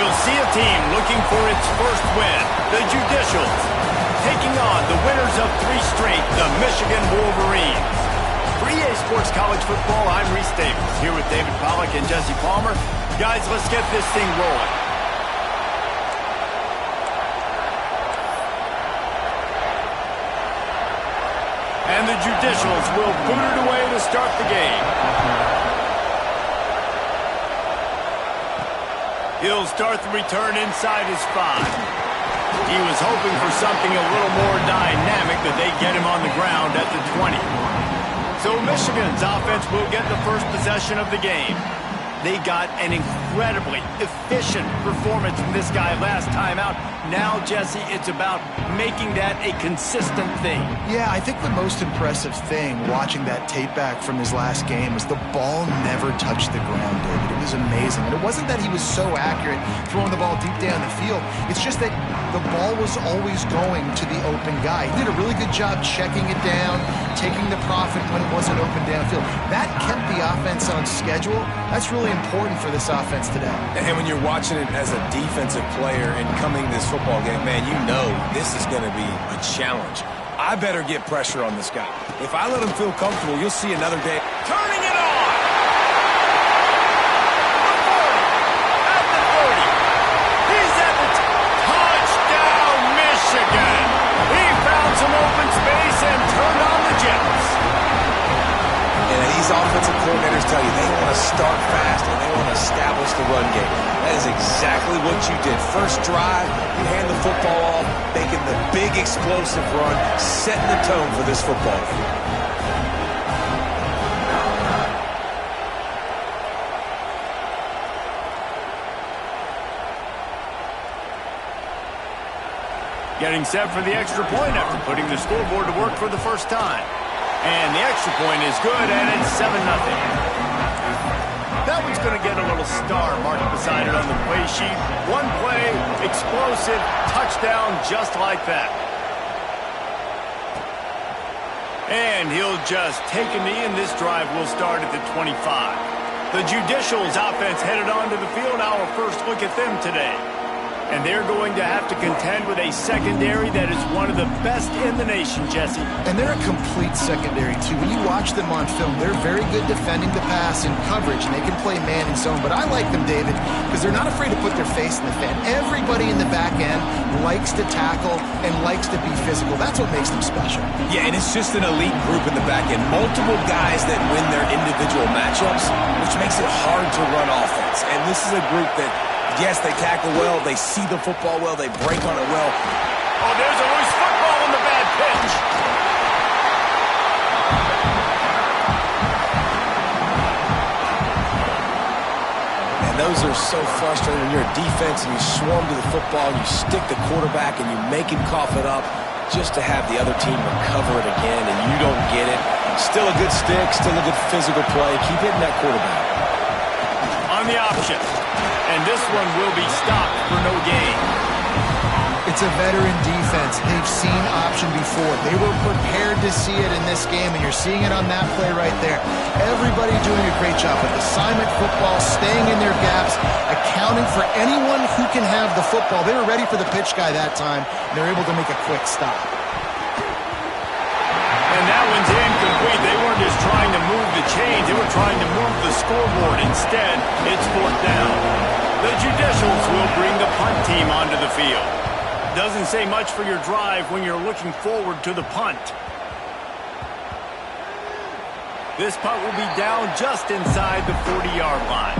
We'll see a team looking for its first win, the Judicials, taking on the winners of 3 straight, the Michigan Wolverines. For EA Sports College Football, I'm Reese Davis, here with David Pollack and Jesse Palmer. Guys, let's get this thing rolling. And the Judicials will boot it away to start the game. He'll start the return inside his 5. He was hoping for something a little more dynamic, but they get him on the ground at the 20. So Michigan's offense will get the first possession of the game. They got an incredibly efficient performance from this guy last time out. Now, Jesse, it's about making that a consistent thing. Yeah, I think the most impressive thing watching that tape back from his last game is the ball never touched the ground, David. It was amazing. And it wasn't that he was so accurate throwing the ball deep down the field. It's just that the ball was always going to the open guy. He did a really good job checking it down, taking the profit when it wasn't open downfield. That kept the offense on schedule. That's really important for this offense today. And when you're watching it as a defensive player and coming to this football game, man, you know this is going to be a challenge. I better get pressure on this guy. If I let him feel comfortable, you'll see another day. Turning it on! At the 40. He's at the touchdown, Michigan! He found some open space and turned on the Jets. And these offensive coordinators tell you they want to start fast and they want to establish the run game. That is exactly what you did. First drive, you hand the football off, making the big explosive run, setting the tone for this football game. Getting set for the extra point after putting the scoreboard to work for the first time. And the extra point is good, and it's 7-0. That one's going to get a little star marked beside it on the play sheet. One play, explosive, touchdown, just like that. And he'll just take a knee, and this drive will start at the 25. The Judicials offense headed onto the field. Our first look at them today. And they're going to have to contend with a secondary that is one of the best in the nation, Jesse. And they're a complete secondary, too. When you watch them on film, they're very good defending the pass and coverage, and they can play man and zone. But I like them, David, because they're not afraid to put their face in the fan. Everybody in the back end likes to tackle and likes to be physical. That's what makes them special. Yeah, and it's just an elite group in the back end. Multiple guys that win their individual matchups, which makes it hard to run offense. And this is a group that, yes, they tackle well, they see the football well, they break on it well. Oh, there's a loose football on the bad pitch. And those are so frustrating when you're a defense and you swarm to the football, and you stick the quarterback and you make him cough it up just to have the other team recover it again and you don't get it. Still a good stick, still a good physical play. Keep hitting that quarterback. On the option. And this one will be stopped for no gain. It's a veteran defense. They've seen option before. They were prepared to see it in this game, and you're seeing it on that play right there. Everybody doing a great job with assignment football, staying in their gaps, accounting for anyone who can have the football. They were ready for the pitch guy that time, and they're able to make a quick stop. And that one's incomplete. They weren't just trying to move the chains. They were trying to move the scoreboard. Instead, it's 4th down. The Judicials will bring the punt team onto the field. Doesn't say much for your drive when you're looking forward to the punt. This punt will be down just inside the 40-yard line.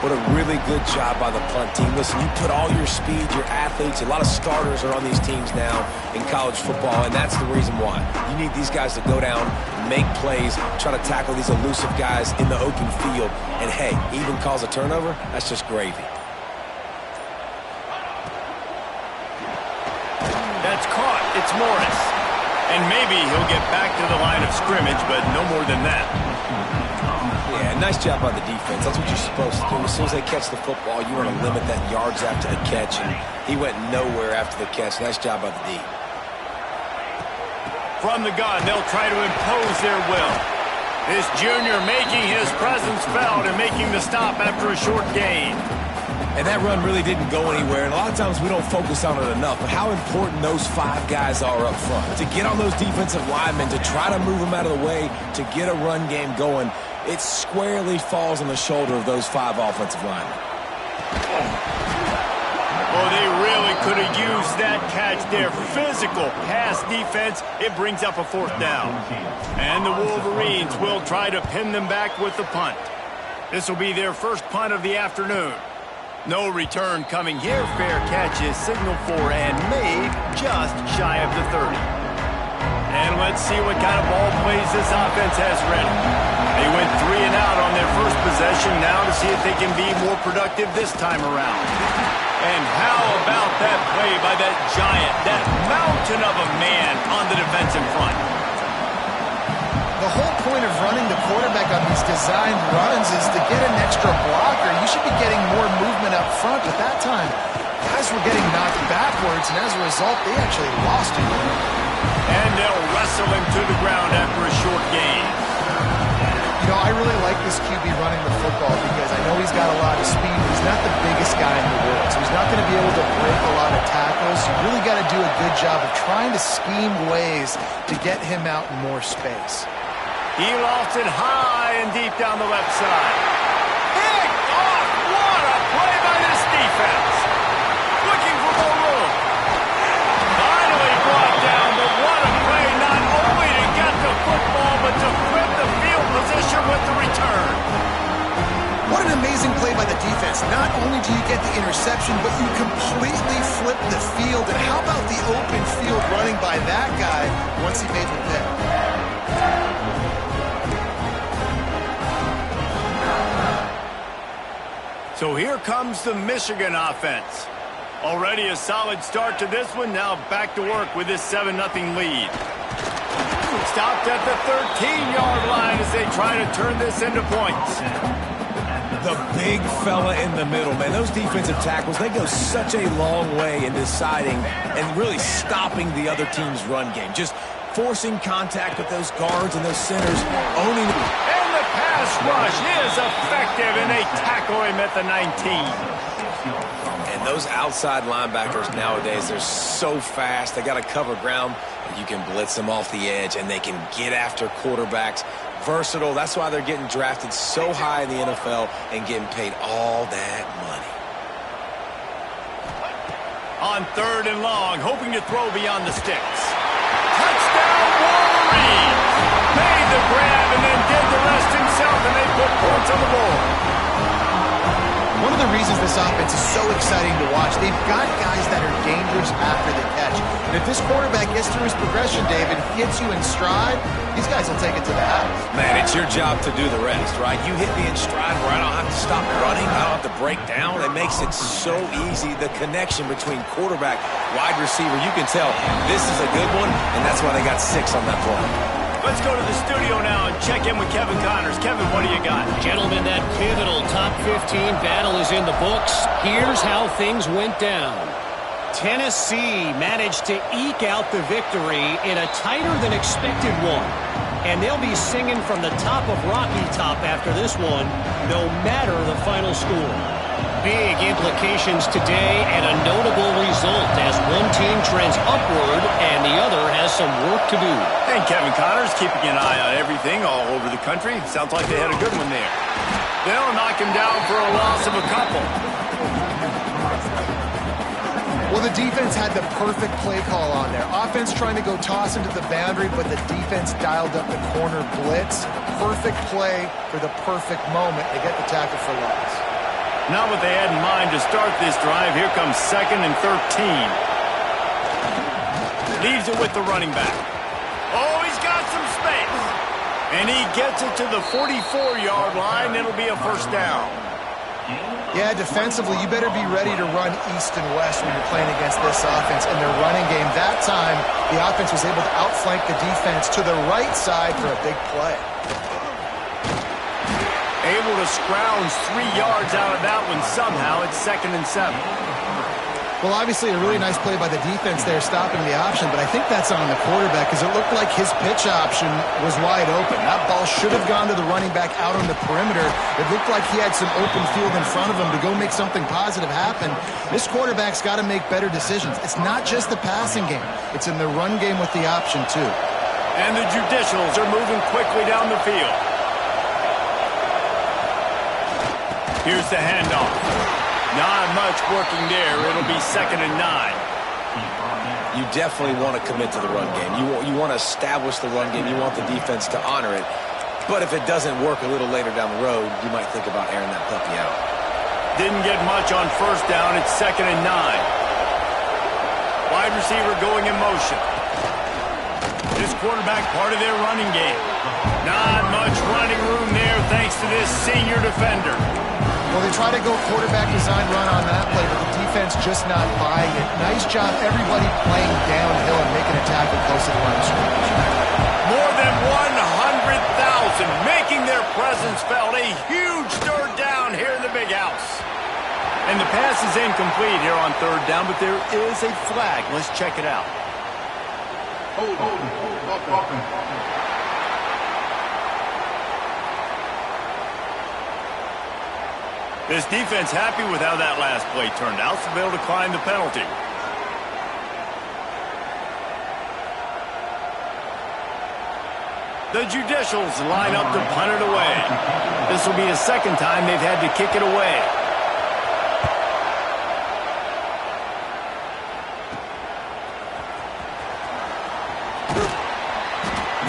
What a really good job by the punt team. Listen, you put all your speed, your athletes, a lot of starters are on these teams now in college football, and that's the reason why. You need these guys to go down, make plays, try to tackle these elusive guys in the open field, and hey, even cause a turnover, that's just gravy. That's caught. It's Morris. And maybe he'll get back to the line of scrimmage, but no more than that. Yeah, nice job by the defense. That's what you're supposed to do. As soon as they catch the football, you want to limit that yards after the catch, and he went nowhere after the catch. Nice job by the D. From the gun, they'll try to impose their will. This junior making his presence felt and making the stop after a short gain. And that run really didn't go anywhere, and a lot of times we don't focus on it enough, but how important those 5 guys are up front. To get on those defensive linemen, to try to move them out of the way, to get a run game going, it squarely falls on the shoulder of those 5 offensive linemen. Oh, they really could have used that catch there. Physical pass defense. It brings up a 4th down. And the Wolverines will try to pin them back with the punt. This will be their first punt of the afternoon. No return coming here. Fair catch is signaled for and made just shy of the 30. And let's see what kind of ball plays this offense has ready. They went 3 and out on their first possession. Now to see if they can be more productive this time around. And how about that play by that giant, that mountain of a man on the defensive front? The whole point of running the quarterback on these designed runs is to get an extra blocker. You should be getting more movement up front, but that time, guys were getting knocked backwards, and as a result, they actually lost it. And they'll wrestle him to the ground after a short gain. You know, I really like this QB running the football because I know he's got a lot of speed, but he's not the biggest guy in the world, so he's not going to be able to break a lot of tackles. You really got to do a good job of trying to scheme ways to get him out in more space. He lost it high and deep down the left side. Picked off! What a play by this defense! Looking for more room. Finally brought down, but what a play not only to get the football, but to flip the field position with the return. What an amazing play by the defense. Not only do you get the interception, but you completely flip the field. And how about the open field running by that guy once he made the pick? So here comes the Michigan offense. Already a solid start to this one. Now back to work with this 7-0 lead. Stopped at the 13-yard line as they try to turn this into points. The big fella in the middle, man. Those defensive tackles, they go such a long way in deciding and really stopping the other team's run game. Just forcing contact with those guards and those centers, owning them. And the pass rush is effective, and they tackle him at the 19. And those outside linebackers nowadays, they're so fast. They got to cover ground, and you can blitz them off the edge, and they can get after quarterbacks. Versatile. That's why they're getting drafted so high in the NFL and getting paid all that money. On 3rd and long, hoping to throw beyond the sticks. Touchdown, Wolverines! Made the grab and then did the rest himself, and they put points on the board. One of the reasons this offense is so exciting to watch, they've got guys that are dangerous after the catch. And if this quarterback gets through his progression, David, hits you in stride, these guys will take it to the house. Man, it's your job to do the rest, right? You hit me in stride where I don't have to stop running, I don't have to break down. It makes it so easy. The connection between quarterback, wide receiver, you can tell this is a good one, and that's why they got 6 on that play. Let's go to the studio now and check in with Kevin Connors. Kevin, what do you got? Gentlemen, that pivotal top 15 battle is in the books. Here's how things went down. Tennessee managed to eke out the victory in a tighter than expected one. And they'll be singing from the top of Rocky Top after this one, no matter the final score. Big implications today and a notable result as one team trends upward and the other has some work to do. And Kevin Connors keeping an eye on everything all over the country. Sounds like they had a good one there. They'll knock him down for a loss of a couple. Well, the defense had the perfect play call on there. Offense trying to go toss into the boundary, but the defense dialed up the corner blitz. Perfect play for the perfect moment. They get the tackle for loss. Not what they had in mind to start this drive. Here comes 2nd and 13. Leaves it with the running back. Oh, he's got some space. And he gets it to the 44-yard line. It'll be a first down. Yeah, defensively, you better be ready to run east and west when you're playing against this offense in their running game. That time, the offense was able to outflank the defense to the right side for a big play. Able to scrounge 3 yards out of that one somehow. It's 2nd and 7. Well, obviously a really nice play by the defense there stopping the option, but I think that's on the quarterback because it looked like his pitch option was wide open. That ball should have gone to the running back out on the perimeter. It looked like he had some open field in front of him to go make something positive happen. This quarterback's got to make better decisions. It's not just the passing game. It's in the run game with the option, too. And the Judicials are moving quickly down the field. Here's the handoff. Not much working there. It'll be 2nd and 9. You definitely want to commit to the run game. You want to establish the run game. You want the defense to honor it. But if it doesn't work a little later down the road, you might think about airing that puppy out. Didn't get much on 1st down. It's 2nd and 9. Wide receiver going in motion. This quarterback part of their running game. Not much running room there thanks to this senior defender. Well, they try to go quarterback design run on that play, but the defense just not buying it. Nice job, everybody playing downhill and making a tackle close to the line of scrimmage. More than 100,000 making their presence felt. A huge 3rd down here in the big house. And the pass is incomplete here on 3rd down, but there is a flag. Let's check it out. This defense happy with how that last play turned out, so they'll decline the penalty. The Judicials line up to punt it away. This will be the 2nd time they've had to kick it away.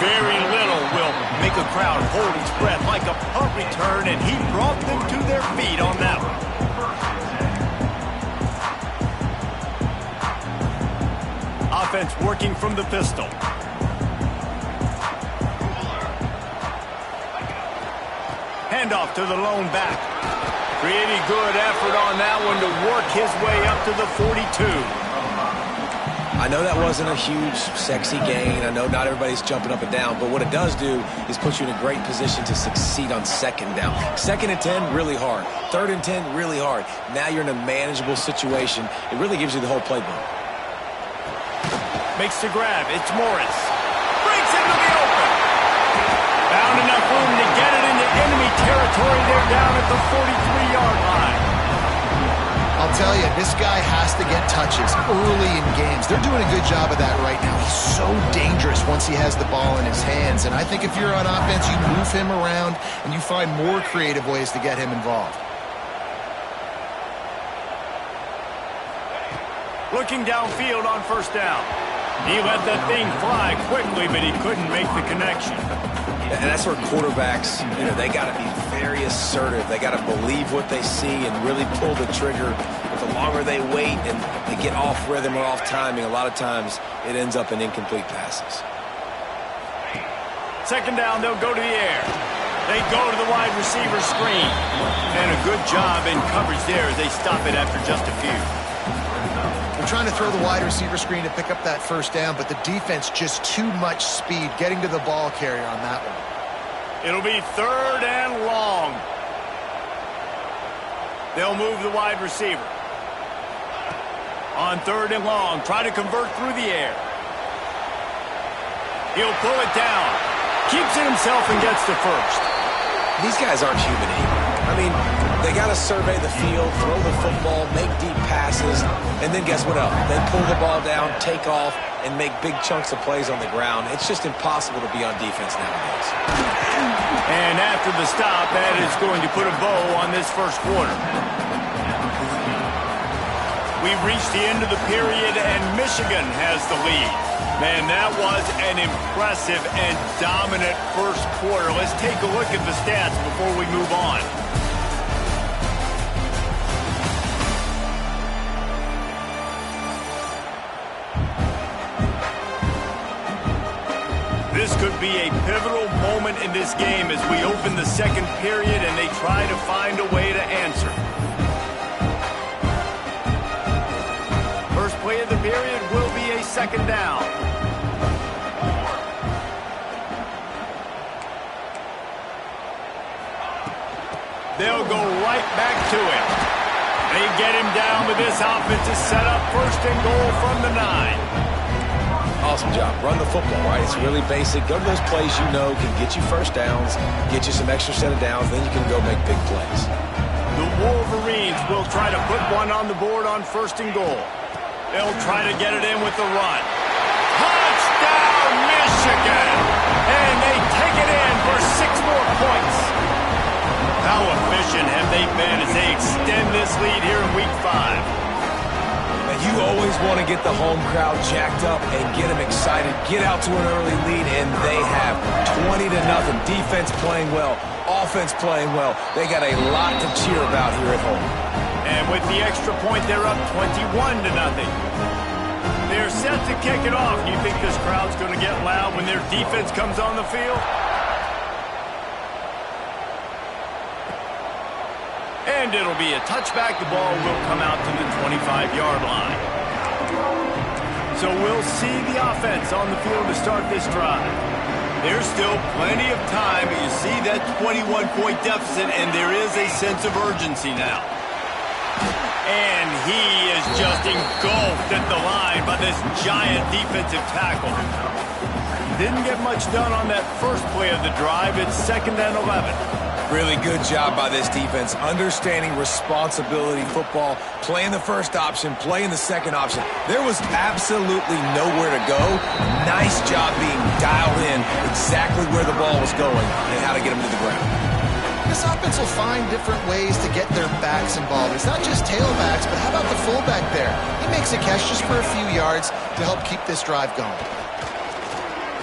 Very little will make a crowd hold its breath like a punt return, and he brought them to their feet on that one. Offense working from the pistol. Handoff to the lone back. Pretty good effort on that one to work his way up to the 42. I know that wasn't a huge, sexy gain. I know not everybody's jumping up and down, but what it does do is put you in a great position to succeed on 2nd down. 2nd and 10, really hard. 3rd and 10, really hard. Now you're in a manageable situation. It really gives you the whole playbook. Makes the grab. It's Morris. Breaks into the open. Found enough room to get it into enemy territory. They're down at the 43-yard line. I'll tell you, this guy has to get touches early in games. They're doing a good job of that right now. He's so dangerous once he has the ball in his hands. And I think if you're on offense, you move him around and you find more creative ways to get him involved. Looking downfield on 1st down. He let that thing fly quickly, but he couldn't make the connection. And that's where quarterbacks, they got to be very assertive. They got to believe what they see and really pull the trigger. But the longer they wait and they get off rhythm or off timing, a lot of times it ends up in incomplete passes. 2nd down, they'll go to the air. They go to the wide receiver screen. And a good job in coverage there as they stop it after just a few. They're trying to throw the wide receiver screen to pick up that 1st down, but the defense just too much speed getting to the ball carrier on that one. It'll be 3rd and long. They'll move the wide receiver. On 3rd and long, try to convert through the air. He'll pull it down. Keeps it himself and gets to 1st. These guys aren't human either. I mean, they got to survey the field, throw the football, make deep passes, and then guess what else? They pull the ball down, take off, and make big chunks of plays on the ground. It's just impossible to be on defense nowadays. And after the stop, that is going to put a bow on this 1st quarter. We've reached the end of the period, and Michigan has the lead. Man, that was an impressive and dominant 1st quarter. Let's take a look at the stats before we move on. This could be a pivotal moment in this game as we open the 2nd period and they try to find a way to answer. First play of the period will be a 2nd down. They'll go right back to it. They get him down, but this offense is set up 1st and goal from the 9. Awesome job. Run the football, right? It's really basic. Go to those plays you know can get you first downs, get you some extra set of downs, then you can go make big plays. The Wolverines will try to put one on the board on 1st and goal. They'll try to get it in with the run. Touchdown, Michigan! And they take it in for 6 more points. How efficient have they been as they extend this lead here in Week 5? And you always want to get the home crowd jacked up and get them excited. Get out to an early lead, and they have 20-0. Defense playing well, offense playing well. They got a lot to cheer about here at home. And with the extra point, they're up 21-0. They're set to kick it off. You think this crowd's going to get loud when their defense comes on the field? And it'll be a touchback. The ball will come out to the 25-yard line. So we'll see the offense on the field to start this drive. There's still plenty of time, but you see that 21-point deficit, and there is a sense of urgency now. And he is just engulfed at the line by this giant defensive tackle. Didn't get much done on that first play of the drive. It's 2nd and 11. Really good job by this defense, understanding responsibility football, playing the first option, playing the second option. There was absolutely nowhere to go. Nice job being dialed in exactly where the ball was going and how to get them to the ground. This offense will find different ways to get their backs involved. It's not just tailbacks, but how about the fullback there? He makes a catch just for a few yards to help keep this drive going.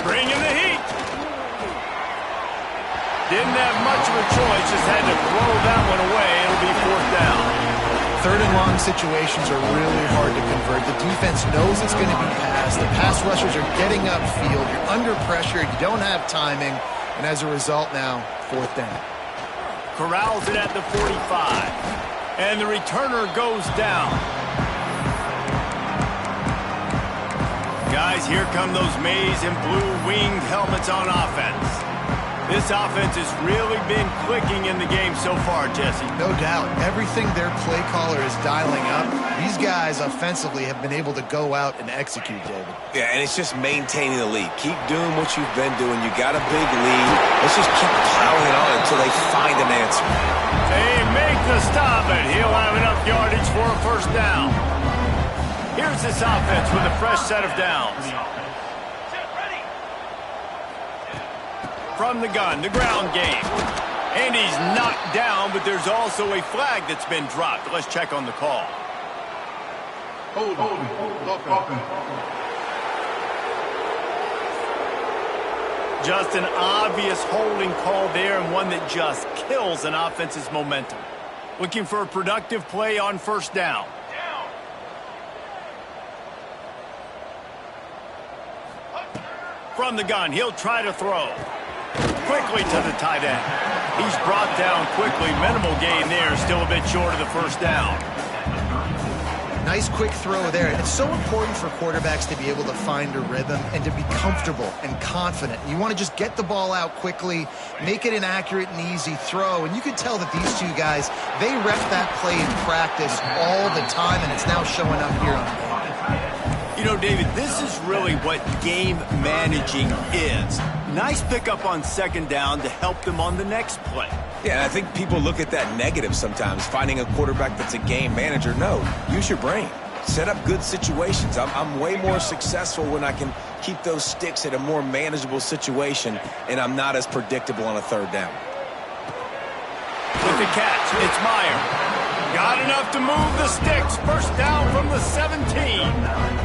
Bring in the heat. Didn't have much of a choice, just had to throw that one away. It'll be 4th down. 3rd and long situations are really hard to convert. The defense knows it's going to be passed. The pass rushers are getting upfield. You're under pressure. You don't have timing. And as a result now, 4th down. Corrals it at the 45. And the returner goes down. Guys, here come those maize and blue winged helmets on offense. This offense has really been clicking in the game so far, Jesse. No doubt. Everything their play caller is dialing up, these guys offensively have been able to go out and execute, David. Yeah, and it's just maintaining the lead. Keep doing what you've been doing. You got a big lead. Let's just keep plowing it on until they find an answer. They make the stop, and he'll have enough yardage for a 1st down. Here's this offense with a fresh set of downs. From the gun, the ground game. And he's knocked down, but there's also a flag that's been dropped. Let's check on the call. Hold. Just an obvious holding call there, and one that just kills an offense's momentum. Looking for a productive play on 1st down. From the gun, he'll try to throw. Quickly to the tight end. He's brought down quickly. Minimal gain there. Still a bit short of the 1st down. Nice quick throw there. And it's so important for quarterbacks to be able to find a rhythm and to be comfortable and confident. You want to just get the ball out quickly, make it an accurate and easy throw. And you can tell that these two guys, they rep that play in practice all the time, and it's now showing up here on the field. You know, David, this is really what game managing is. Nice pickup on 2nd down to help them on the next play. Yeah, and I think people look at that negative sometimes, finding a quarterback that's a game manager. No, use your brain. Set up good situations. I'm way more successful when I can keep those sticks at a more manageable situation, and I'm not as predictable on a 3rd down. With the catch, it's Meyer. Got enough to move the sticks. 1st down from the 17.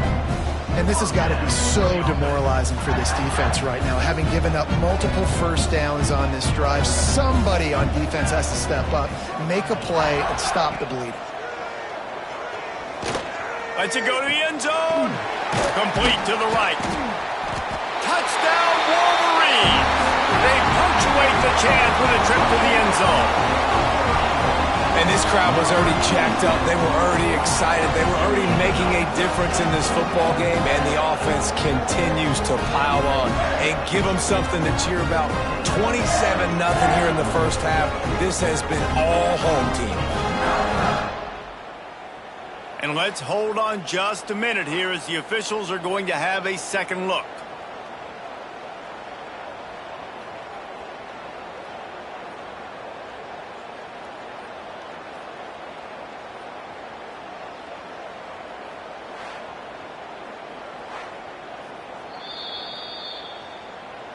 And this has got to be so demoralizing for this defense right now. Having given up multiple 1st downs on this drive, somebody on defense has to step up, make a play, and stop the bleeding. Lets it go to the end zone. Complete to the right. Touchdown, Wolverines. They punctuate the chance with a trip to the end zone. And this crowd was already jacked up. They were already excited. They were already making a difference in this football game, and the offense continues to pile on and give them something to cheer about. 27-0 here in the 1st half. This has been all home team. And let's hold on just a minute here as the officials are going to have a second look.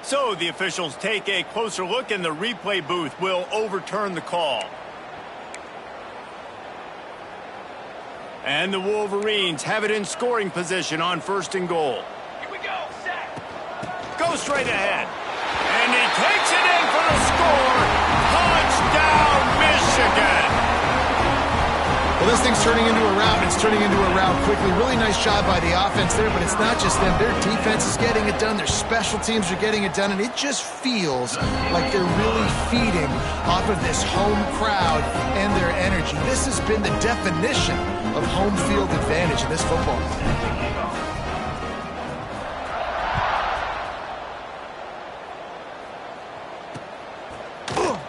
So the officials take a closer look, and the replay booth will overturn the call. And the Wolverines have it in scoring position on 1st and goal. Here we go, set. Go straight ahead. And he takes it in for the score. Touchdown, Michigan. Well, this thing's turning into a rout. It's turning into a rout quickly. Really nice job by the offense there, but it's not just them. Their defense is getting it done. Their special teams are getting it done, and it just feels like they're really feeding off of this home crowd and their energy. This has been the definition of home field advantage in this football game.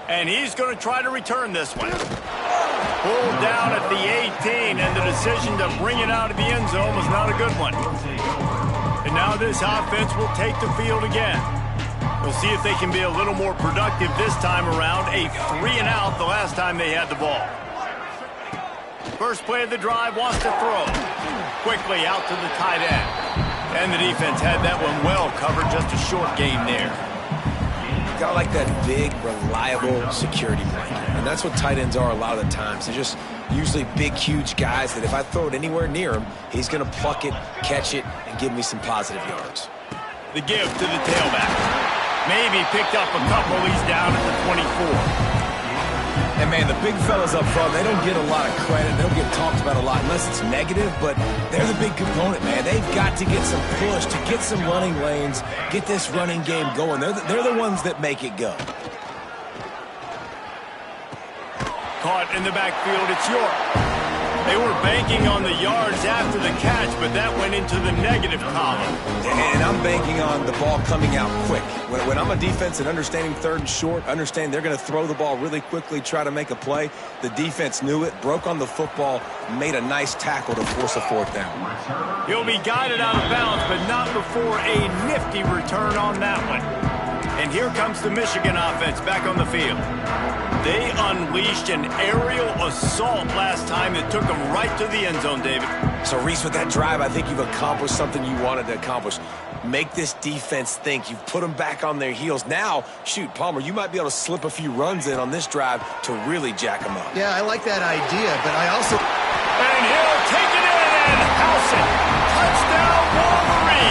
And he's going to try to return this one. Pulled down at the 18, and the decision to bring it out of the end zone was not a good one. And now this offense will take the field again. We'll see if they can be a little more productive this time around. A 3-and-out the last time they had the ball. First play of the drive, wants to throw. Quickly out to the tight end. And the defense had that one well covered, just a short game there. Got like that big, reliable security blanket. And that's what tight ends are a lot of the times. They're just usually big, huge guys that if I throw it anywhere near him, he's going to pluck it, catch it, and give me some positive yards. The give to the tailback. Maybe picked up a couple. He's down at the 24. And, man, the big fellas up front, they don't get a lot of credit. They don't get talked about a lot unless it's negative, but they're the big component, man. They've got to get some push, to get some running lanes, get this running game going. They're the ones that make it go. Caught in the backfield, it's York. They were banking on the yards after the catch, but that went into the negative column. And I'm banking on the ball coming out quick. When I'm a defense and understanding 3rd and short, understand they're going to throw the ball really quickly, try to make a play. The defense knew it, broke on the football, made a nice tackle to force a 4th down. He'll be guided out of bounds, but not before a nifty return on that one. And here comes the Michigan offense back on the field. They unleashed an aerial assault last time that took them right to the end zone, David. So, Reese, with that drive, I think you've accomplished something you wanted to accomplish. Make this defense think. You've put them back on their heels. Now, shoot, Palmer, you might be able to slip a few runs in on this drive to really jack them up. Yeah, I like that idea, but I also... And he'll take it in and house it. Touchdown, Wolverines.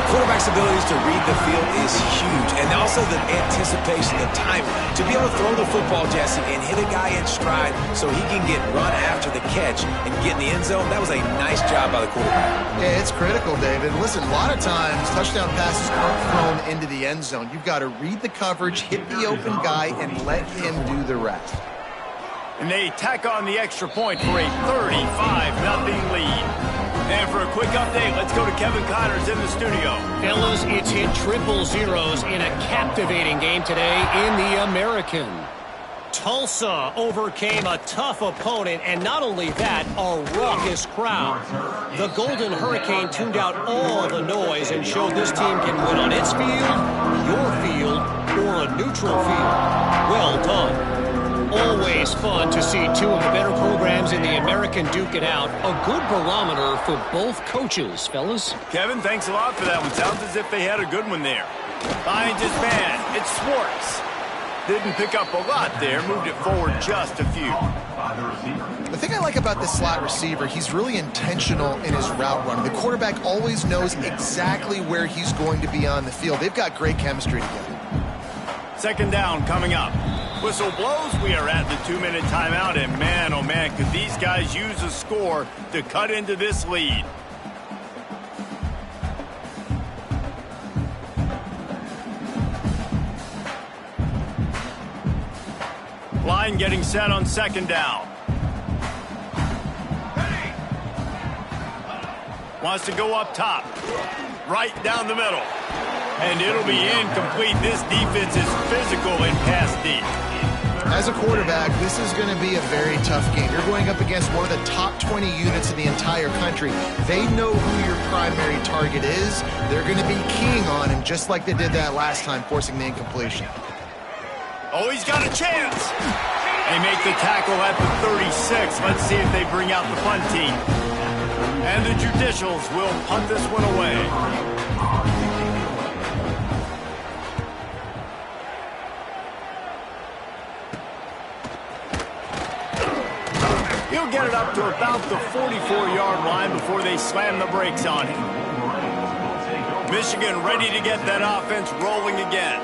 Quarterback's abilities to read the field is huge, and also the anticipation, the timing. To be able to throw the football, Jesse, and hit a guy in stride so he can get run after the catch and get in the end zone, that was a nice job by the quarterback. Yeah, it's critical, David. Listen, a lot of times touchdown passes aren't thrown into the end zone. You've got to read the coverage, hit the open guy, and let him do the rest. And they tack on the extra point for a 35-0 lead. And for a quick update, let's go to Kevin Connors in the studio. Fellas, it's hit 000s in a captivating game today in the American. Tulsa overcame a tough opponent, and not only that, a raucous crowd. The Golden Hurricane tuned out all the noise and showed this team can win on its field, your field, or a neutral field. Well done. Always fun to see two of the better programs in the American duke it out. A good barometer for both coaches, fellas. Kevin, thanks a lot for that one. Sounds as if they had a good one there. Behind his man, it's Schwartz. Didn't pick up a lot there, moved it forward just a few. The thing I like about this slot receiver, he's really intentional in his route running. The quarterback always knows exactly where he's going to be on the field. They've got great chemistry together. 2nd down coming up. Whistle blows, we are at the 2-minute timeout, and man, oh man, could these guys use a score to cut into this lead. Line getting set on 2nd down. Wants to go up top. Right down the middle. And it'll be incomplete. This defense is physical and pass deep. As a quarterback, this is going to be a very tough game. You're going up against one of the top 20 units in the entire country. They know who your primary target is. They're going to be keying on him just like they did that last time, forcing the incompletion. Oh, he's got a chance. They make the tackle at the 36. Let's see if they bring out the punt team. And the Judicials will punt this one away. He'll get it up to about the 44-yard line before they slam the brakes on him. Michigan ready to get that offense rolling again.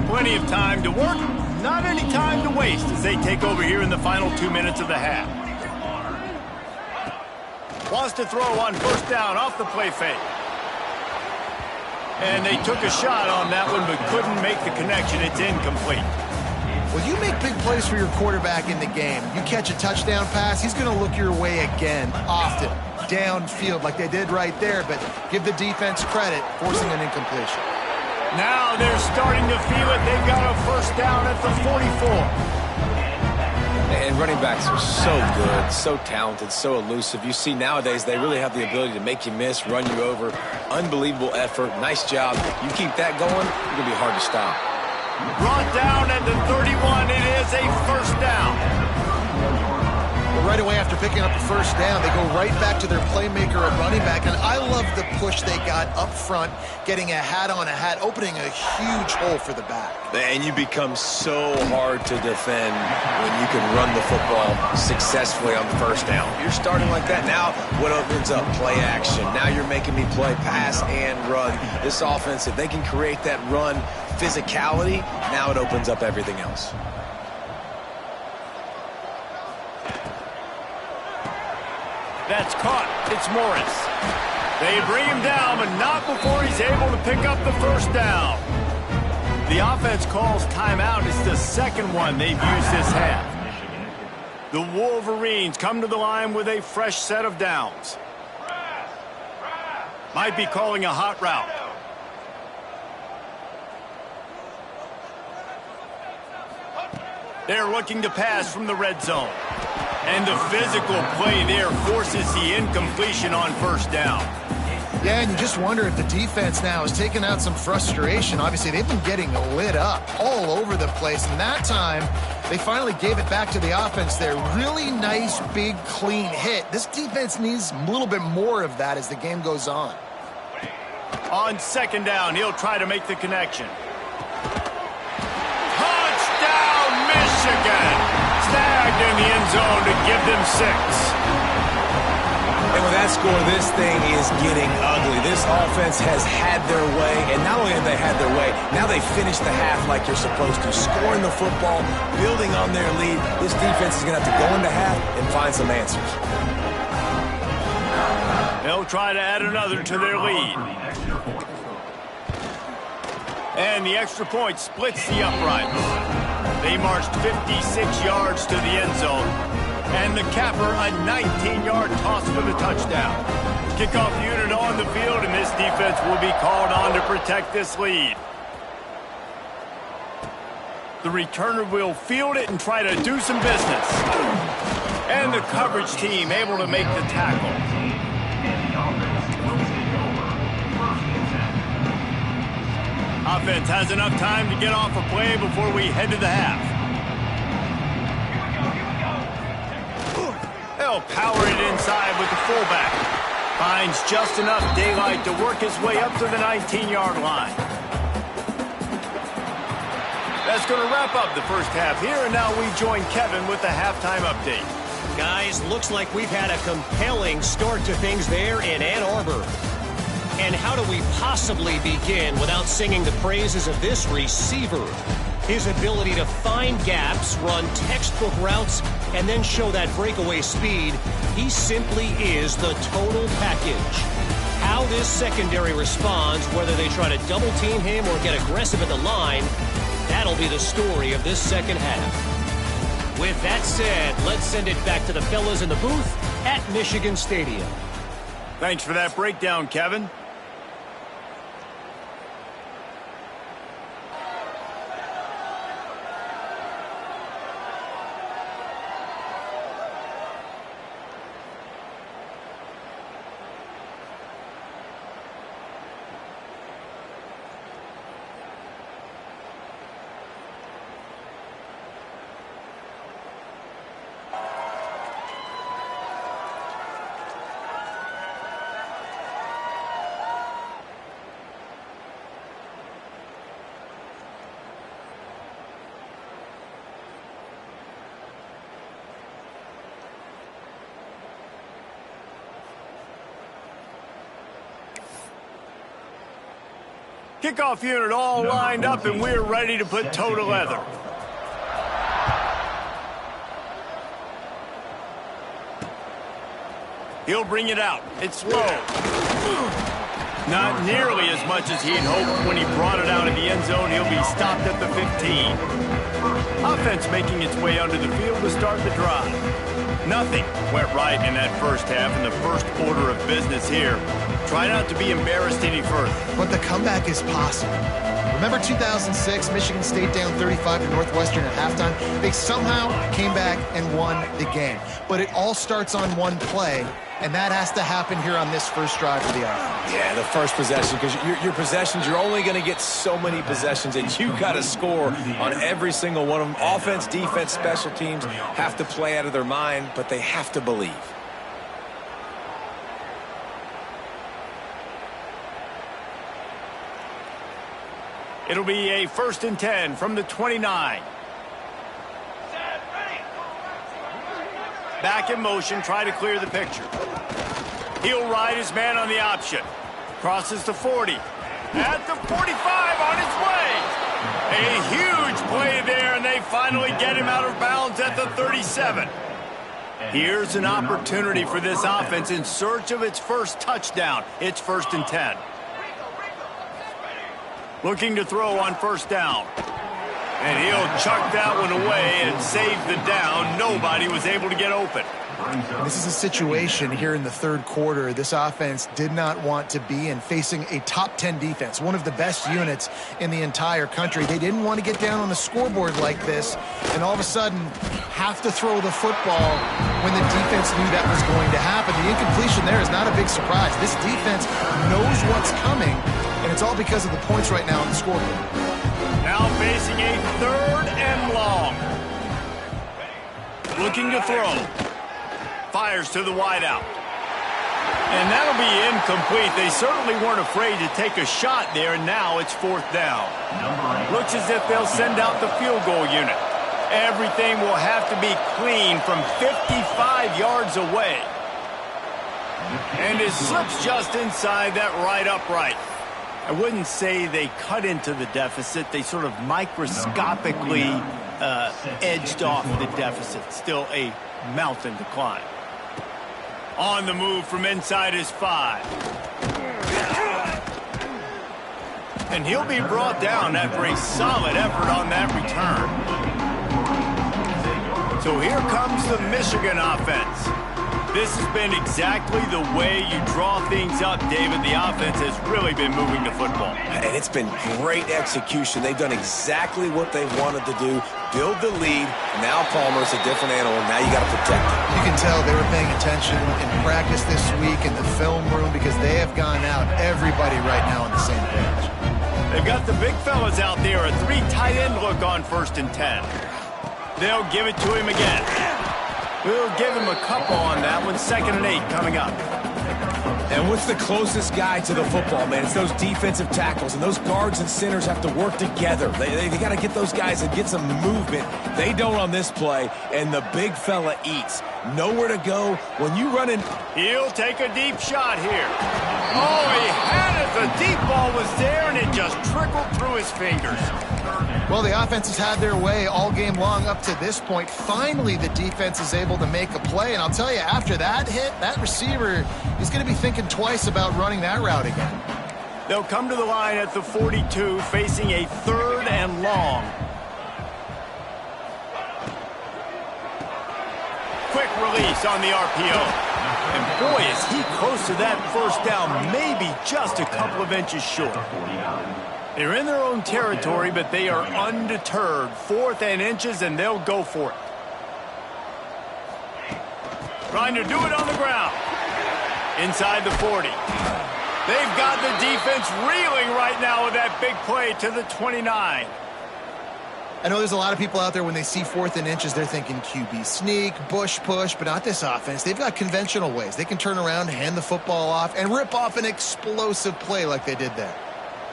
Plenty of time to work, not any time to waste as they take over here in the final 2 minutes of the half. Wants to throw on first down off the play fake. And they took a shot on that one but couldn't make the connection. It's incomplete. Well, you make big plays for your quarterback in the game. You catch a touchdown pass, he's going to look your way again, often, downfield like they did right there, but give the defense credit, forcing an incompletion. Now they're starting to feel it. They've got a first down at the 44. And running backs are so good, so talented, so elusive. You see nowadays they really have the ability to make you miss, run you over. Unbelievable effort. Nice job. You keep that going, it's going to be hard to stop. Brought down at the 31. It is a first down. Well, right away after picking up the first down, they go right back to their playmaker at running back. And I love the push they got up front, getting a hat on a hat, opening a huge hole for the back. And you become so hard to defend when you can run the football successfully on the first down. You're starting like that. Now what opens up? Play action. Now you're making me play pass and run. This offense, if they can create that run physicality, now it opens up everything else. That's caught. It's Morris. They bring him down, but not before he's able to pick up the first down. The offense calls timeout. It's the second one they've used this half. The Wolverines come to the line with a fresh set of downs. Might be calling a hot route. They're looking to pass from the red zone. And the physical play there forces the incompletion on first down. Yeah, and you just wonder if the defense now has taken out some frustration. Obviously, they've been getting lit up all over the place. And that time, they finally gave it back to the offense there. Really nice, big, clean hit. This defense needs a little bit more of that as the game goes on. On second down, he'll try to make the connection. Touchdown, Michigan! Snagged in the end zone to give them 6. And with that score, this thing is getting ugly. This offense has had their way, and not only have they had their way, now they finish the half like you're supposed to, scoring the football, building on their lead. This defense is going to have to go into half and find some answers. They'll try to add another to their lead. And the extra point splits the uprights. They marched 56 yards to the end zone. And the capper, a 19-yard toss for the touchdown. Kickoff unit on the field, and this defense will be called on to protect this lead. The returner will field it and try to do some business. And the coverage team able to make the tackle. Offense has enough time to get off a play before we head to the half. They'll power it inside with the fullback. Finds just enough daylight to work his way up to the 19-yard line. That's going to wrap up the first half here, and now we join Kevin with the halftime update. Guys, looks like we've had a compelling start to things there in Ann Arbor. And how do we possibly begin without singing the praises of this receiver? His ability to find gaps, run textbook routes, and then show that breakaway speed. He simply is the total package. How this secondary responds, whether they try to double-team him or get aggressive at the line, that'll be the story of this second half. With that said, let's send it back to the fellas in the booth at Michigan Stadium. Thanks for that breakdown, Kevin. Kickoff unit all lined up, and we're ready to put toe to leather. He'll bring it out. It's low. Not nearly as much as he'd hoped when he brought it out of the end zone. He'll be stopped at the 15. Offense making its way onto the field to start the drive. Nothing went right in that first half in the first order of business here. Try not to be embarrassed any further. But the comeback is possible. Remember 2006, Michigan State down 35 to Northwestern at halftime? They somehow came back and won the game. But it all starts on one play, and that has to happen here on this first drive for the offense. Yeah, the first possession, because your possessions, you're only going to get so many possessions, and you got to score on every single one of them. Offense, defense, special teams have to play out of their mind, but they have to believe. It'll be a 1st and 10 from the 29. Back in motion, try to clear the picture. He'll ride his man on the option. Crosses the 40. At the 45 on his way. A huge play there, and they finally get him out of bounds at the 37. Here's an opportunity for this offense in search of its first touchdown. It's 1st and 10. Looking to throw on 1st down. And he'll chuck that one away and save the down. Nobody was able to get open. This is a situation here in the third quarter this offense did not want to be in, facing a top 10 defense, one of the best units in the entire country. They didn't want to get down on the scoreboard like this and all of a sudden have to throw the football when the defense knew that was going to happen. The incompletion there is not a big surprise. This defense knows what's coming, and it's all because of the points right now on the scoreboard. Now facing a 3rd and long. Looking to throw. Fires to the wideout. And that'll be incomplete. They certainly weren't afraid to take a shot there, and now it's 4th down. Looks as if they'll send out the field goal unit. Everything will have to be clean from 55 yards away. And it slips just inside that right upright. I wouldn't say they cut into the deficit. They sort of microscopically edged off the deficit. Still a mountain to climb. On the move from inside his 5. And he'll be brought down after a solid effort on that return. So here comes the Michigan offense. This has been exactly the way you draw things up, David. The offense has really been moving the football. And it's been great execution. They've done exactly what they wanted to do. Build the lead. Now Palmer's a different animal. Now you got to protect him. You can tell they were paying attention in practice this week in the film room because they have gone out, everybody right now on the same page. They've got the big fellas out there. A 3 tight end look on 1st and 10. They'll give it to him again. We'll give him a couple on that one. 2nd and 8 coming up. And what's the closest guy to the football, man? It's those defensive tackles, and those guards and centers have to work together. They got to get those guys and get some movement. They don't on this play, and the big fella eats. Nowhere to go. When you run in... He'll take a deep shot here. Oh, he had it. The deep ball was there, and it just trickled through his fingers. Well, the offense has had their way all game long up to this point. Finally, the defense is able to make a play. And I'll tell you, after that hit, that receiver is going to be thinking twice about running that route again. They'll come to the line at the 42, facing a 3rd and long. Quick release on the RPO. And boy, is he close to that 1st down, maybe just a couple of inches short. They're in their own territory, but they are undeterred. 4th and inches, and they'll go for it. Trying to do it on the ground. Inside the 40. They've got the defense reeling right now with that big play to the 29. I know there's a lot of people out there when they see 4th and inches, they're thinking QB sneak, bush push, but not this offense. They've got conventional ways. They can turn around, hand the football off, and rip off an explosive play like they did there.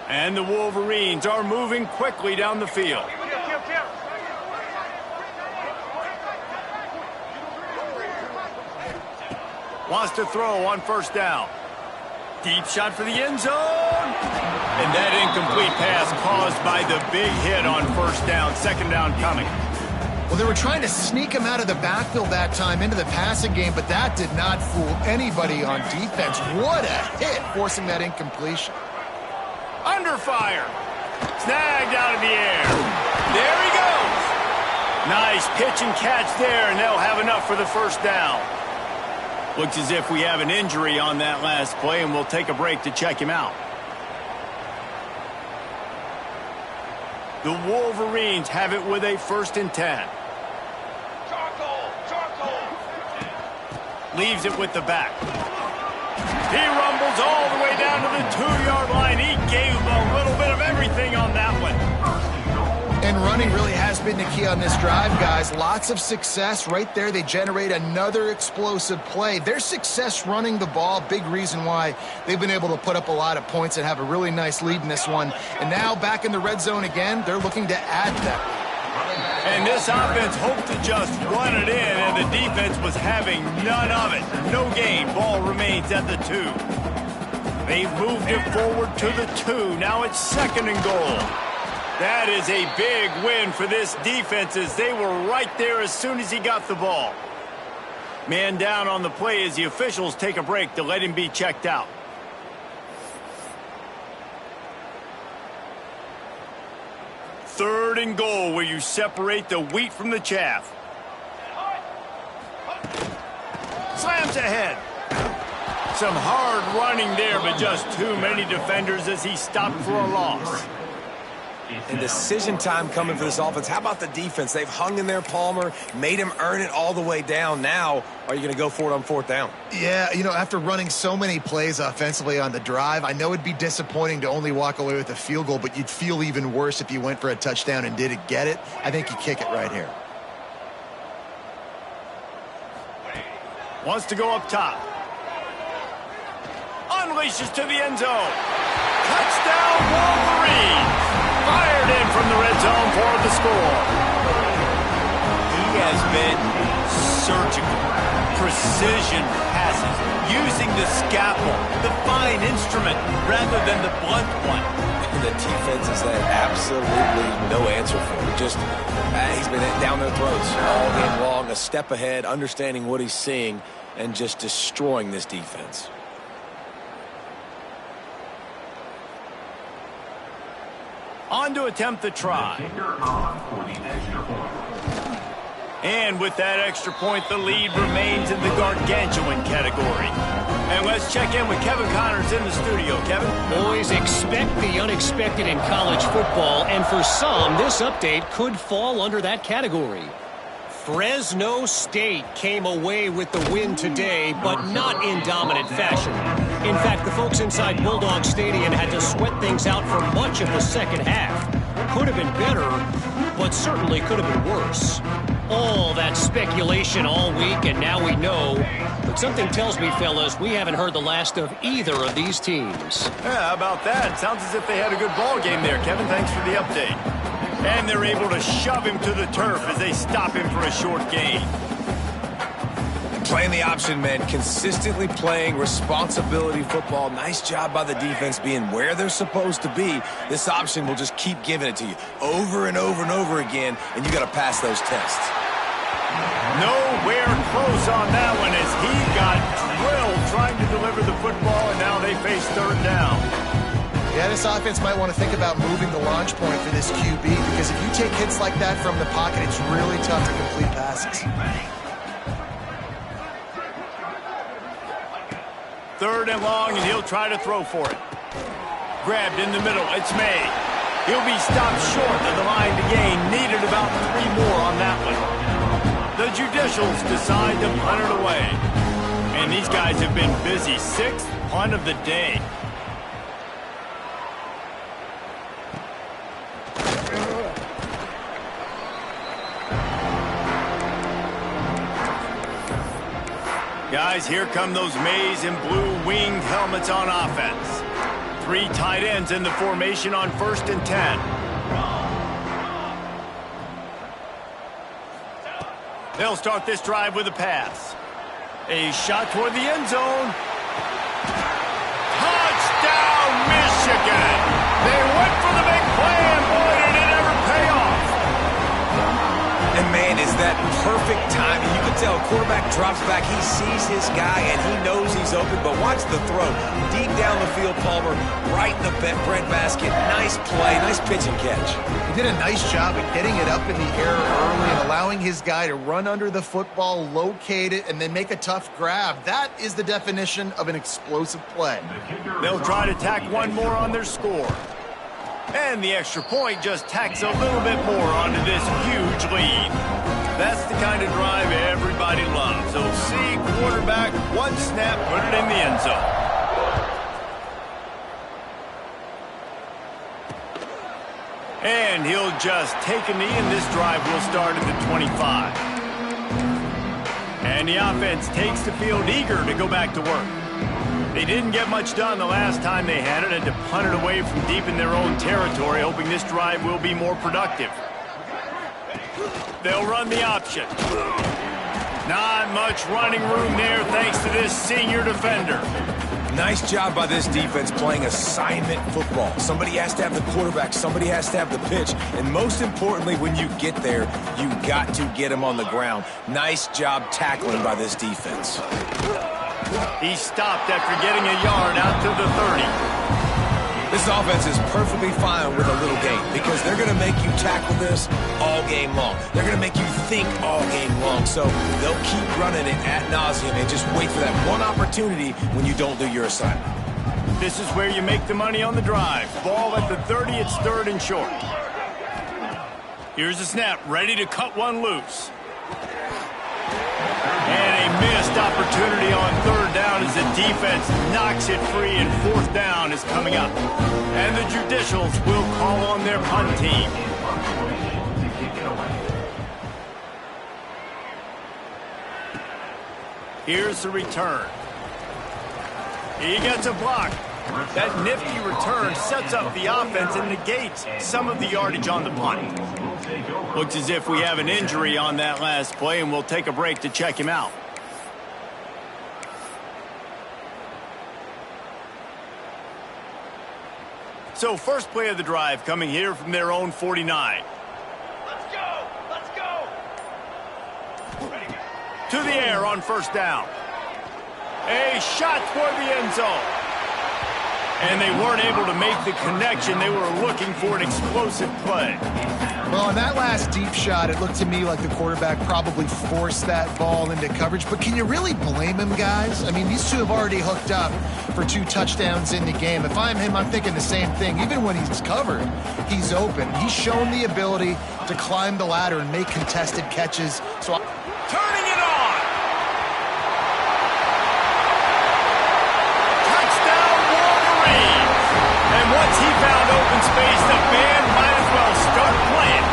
And the Wolverines are moving quickly down the field. Wants to throw on 1st down. Deep shot for the end zone. And that incomplete pass caused by the big hit on first down. Second down coming. Well, they were trying to sneak him out of the backfield that time into the passing game, but that did not fool anybody on defense. What a hit, forcing that incompletion. Under fire. Snagged out of the air. There he goes. Nice pitch and catch there, and they'll have enough for the first down. Looks as if we have an injury on that last play, and we'll take a break to check him out. The Wolverines have it with a 1st and 10. Charcoal. Leaves it with the back. He rumbles all the way down to the 2-yard line. He gave a little bit of everything on that one. And running really has been the key on this drive, guys. Lots of success right there. They generate another explosive play. Their success running the ball, big reason why they've been able to put up a lot of points and have a really nice lead in this one. And now back in the red zone again, they're looking to add that. And this offense hoped to just run it in, and the defense was having none of it. No gain. Ball remains at the 2. They've moved it forward to the 2. Now it's 2nd and goal. That is a big win for this defense, as they were right there as soon as he got the ball. Man down on the play as the officials take a break to let him be checked out. Third and goal, where you separate the wheat from the chaff. Slams ahead. Some hard running there, but just too many defenders as he stopped for a loss. And decision time coming for this offense. How about the defense? They've hung in there, Palmer, made him earn it all the way down. Now, are you going to go for it on 4th down? Yeah, you know, after running so many plays offensively on the drive, I know it'd be disappointing to only walk away with a field goal, but you'd feel even worse if you went for a touchdown and didn't get it. I think you kick it right here. Wants to go up top. Unleashes to the end zone. Touchdown, Wolverines! Fired in from the red zone for the score. He has been surgical. Precision passes. Using the scalpel, the fine instrument, rather than the blunt one. The defense has had absolutely no answer for him. He's been down their throats all game long, a step ahead, understanding what he's seeing, and just destroying this defense. On to attempt the try. And with that extra point, the lead remains in the gargantuan category. And let's check in with Kevin Connors in the studio. Kevin? Boys, expect the unexpected in college football, and for some, this update could fall under that category. Fresno State came away with the win today, but not in dominant fashion. In fact, the folks inside Bulldog Stadium had to sweat things out for much of the second half. Could have been better, but certainly could have been worse. All that speculation all week, and now we know. But something tells me, fellas, we haven't heard the last of either of these teams. Yeah, how about that? Sounds as if they had a good ball game there, Kevin. Thanks for the update. And they're able to shove him to the turf as they stop him for a short gain. Playing the option, man. Consistently playing responsibility football. Nice job by the defense being where they're supposed to be. This option will just keep giving it to you over and over and over again, and you got to pass those tests. Nowhere close on that one as he got drilled trying to deliver the football, and now they face 3rd down. Yeah, this offense might want to think about moving the launch point for this QB, because if you take hits like that from the pocket, it's really tough to complete passes. 3rd and long, and he'll try to throw for it. Grabbed in the middle. It's May. He'll be stopped short of the line to gain. Needed about 3 more on that one. The Judicials decide to punt it away. And these guys have been busy. 6th punt of the day. Guys, here come those maize and blue winged helmets on offense. 3 tight ends in the formation on 1st and 10. They'll start this drive with a pass. A shot toward the end zone. They went for the big play, and boy, did it ever pay off. And man, is that perfect timing. You can tell quarterback drops back. He sees his guy, and he knows he's open. But watch the throw. Deep down the field, Palmer, right in the breadbasket. Nice play, nice pitch and catch. He did a nice job of getting it up in the air early and allowing his guy to run under the football, locate it, and then make a tough grab. That is the definition of an explosive play. They'll try to tack one more on their score. And the extra point just tacks a little bit more onto this huge lead. That's the kind of drive everybody loves. So see quarterback, one snap, put it in the end zone. And he'll just take a knee, and this drive will start at the 25. And the offense takes the field eager to go back to work. They didn't get much done the last time they had it, and to punt it away from deep in their own territory, hoping this drive will be more productive. They'll run the option. Not much running room there thanks to this senior defender. Nice job by this defense playing assignment football. Somebody has to have the quarterback, somebody has to have the pitch, and most importantly, when you get there, you got to get him on the ground. Nice job tackling by this defense. He stopped after getting a yard out to the 30. This offense is perfectly fine with a little game because they're going to make you tackle this all game long. They're going to make you think all game long. So they'll keep running it ad nauseum and just wait for that one opportunity when you don't do your assignment. This is where you make the money on the drive. Ball at the 30, it's third and short. Here's the snap, ready to cut one loose. And a missed opportunity on third down as the defense knocks it free, and fourth down is coming up. And the Judicials will call on their punt team. Here's the return. He gets a block. That nifty return sets up the offense and negates some of the yardage on the punt. Looks as if we have an injury on that last play, and we'll take a break to check him out. So first play of the drive coming here from their own 49. Let's go! Let's go! To the air on first down. A shot toward the end zone. And they weren't able to make the connection. They were looking for an explosive play. Well, on that last deep shot, it looked to me like the quarterback probably forced that ball into coverage. But can you really blame him, guys? I mean, these two have already hooked up for 2 touchdowns in the game. If I'm him, I'm thinking the same thing. Even when he's covered, he's open. He's shown the ability to climb the ladder and make contested catches. So turning it on. Touchdown, Wolverines. And once he found open space, the band might as well start playing.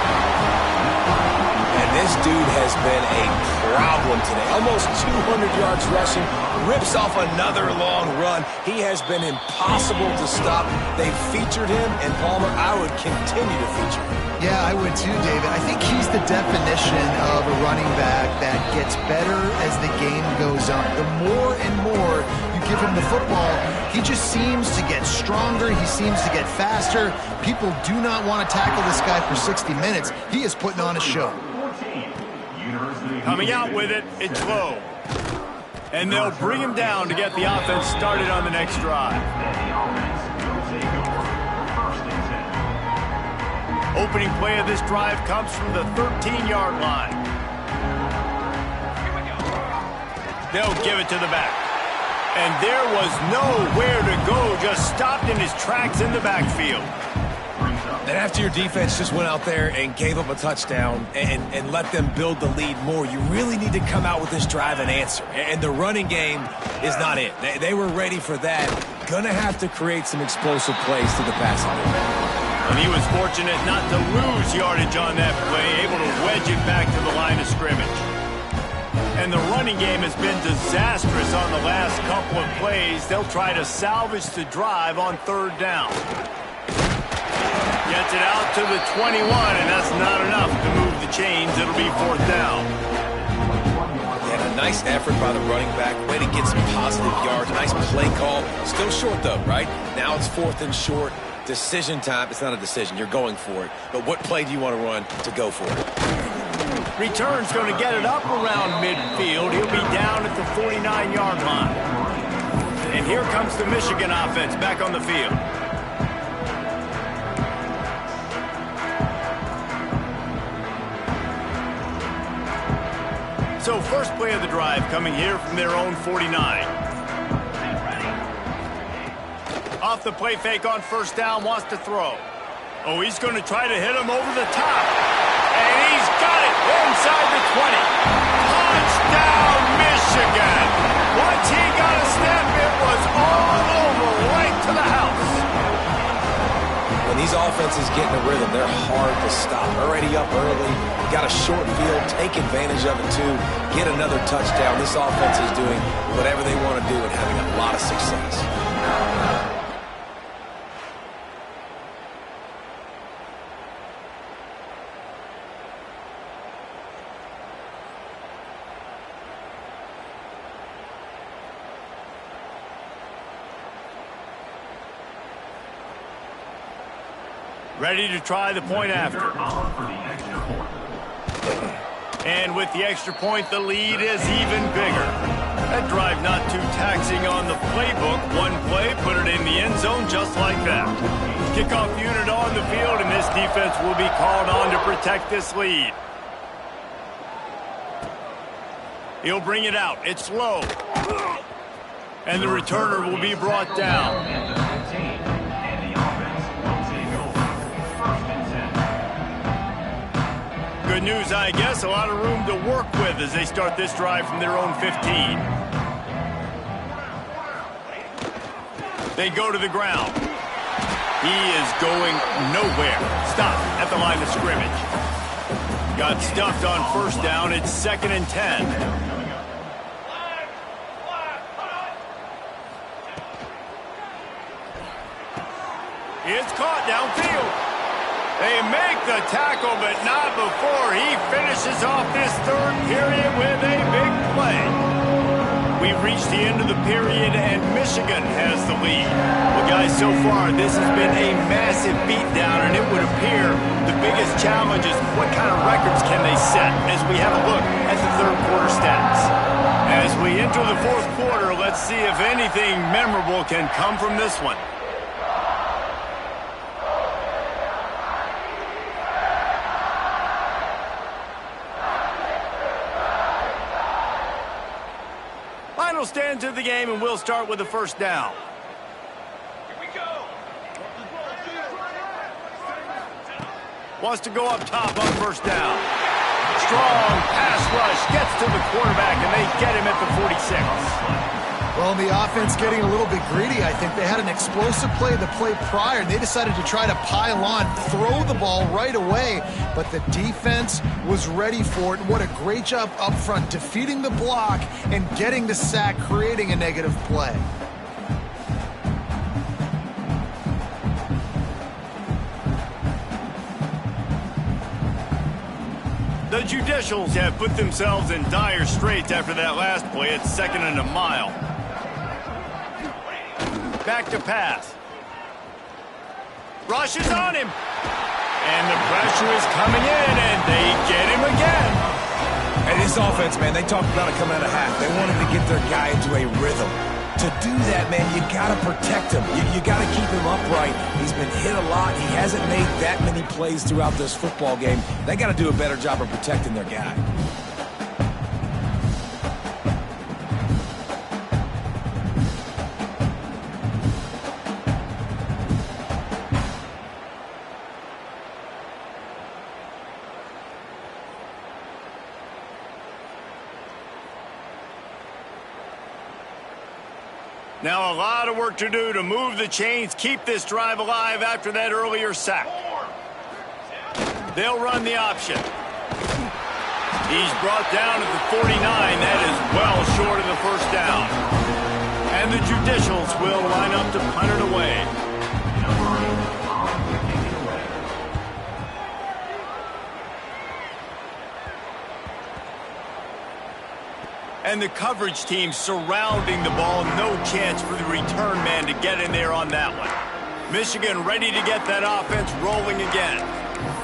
And this dude has been a problem today. Almost 200 yards rushing, rips off another long run. He has been impossible to stop. They've featured him, and Palmer, I would continue to feature him. yeah, I would too, David. I think he's the definition of a running back that gets better as the game goes on. The more and more you give him the football, he just seems to get stronger. He seems to get faster. People do not want to tackle this guy for 60 minutes. He is putting on a show. Coming out with it, it's low. And they'll bring him down to get the offense started on the next drive. Opening play of this drive comes from the 13-yard line. They'll give it to the back. And there was nowhere to go, just stopped in his tracks in the backfield. And after your defense just went out there and gave up a touchdown and let them build the lead more, you really need to come out with this drive and answer. And the running game is not it. They were ready for that. Gonna have to create some explosive plays to the passing game. And he was fortunate not to lose yardage on that play, able to wedge it back to the line of scrimmage. And the running game has been disastrous on the last couple of plays. They'll try to salvage the drive on third down. Gets it out to the 21, and that's not enough to move the chains. It'll be fourth down. Yeah, a nice effort by the running back. Way to get some positive yards. Nice play call. Still short, though, right? Now it's fourth and short. Decision time. It's not a decision. You're going for it. But what play do you want to run to go for it? Return's going to get it up around midfield. He'll be down at the 49-yard line. And here comes the Michigan offense back on the field. So first play of the drive coming here from their own 49. Off the play fake on first down, wants to throw. Oh, he's going to try to hit him over the top. And he's got it inside the 20. Touchdown, Michigan. Once he got a step, it was all over, right to the house. When these offenses get in a rhythm, they're hard to stop. Already up early, got a short field, take advantage of it too, get another touchdown. This offense is doing whatever they want to do and having a lot of success. Ready to try the point after. And with the extra point, the lead is even bigger. That drive not too taxing on the playbook. One play, put it in the end zone just like that. Kickoff unit on the field, and this defense will be called on to protect this lead. He'll bring it out. It's low. And the returner will be brought down. Good news, I guess. A lot of room to work with as they start this drive from their own 15. They go to the ground. He is going nowhere. Stop at the line of scrimmage. Got stuffed on first down. It's 2nd and 10. It's caught downfield. They make the tackle, but not before he finishes off this third period with a big play. We've reached the end of the period, and Michigan has the lead. Well, guys, so far, this has been a massive beatdown, and it would appear the biggest challenge is what kind of records can they set as we have a look at the third quarter stats. As we enter the fourth quarter, let's see if anything memorable can come from this one. Final stands of the game, and we'll start with the first down. Here we go. Wants to go up top on first down. Strong pass rush gets to the quarterback, and they get him at the 46. Well, the offense getting a little bit greedy, I think. They had an explosive play the play prior, and they decided to try to pile on, throw the ball right away, but the defense was ready for it. What a great job up front, defeating the block and getting the sack, creating a negative play. The Judicials have put themselves in dire straits after that last play. It's 2nd and a mile. Back to pass. Rush is on him. And the pressure is coming in, and they get him again. And this offense, man, they talked about it coming out of half. They wanted to get their guy into a rhythm. To do that, man, you got to protect him. You got to keep him upright. He's been hit a lot. He hasn't made that many plays throughout this football game. They got to do a better job of protecting their guy. Now a lot of work to do to move the chains, keep this drive alive after that earlier sack. They'll run the option. He's brought down at the 49. That is well short of the first down. And the Judicials will line up to punt it away. And the coverage team surrounding the ball. No chance for the return man to get in there on that one. Michigan ready to get that offense rolling again.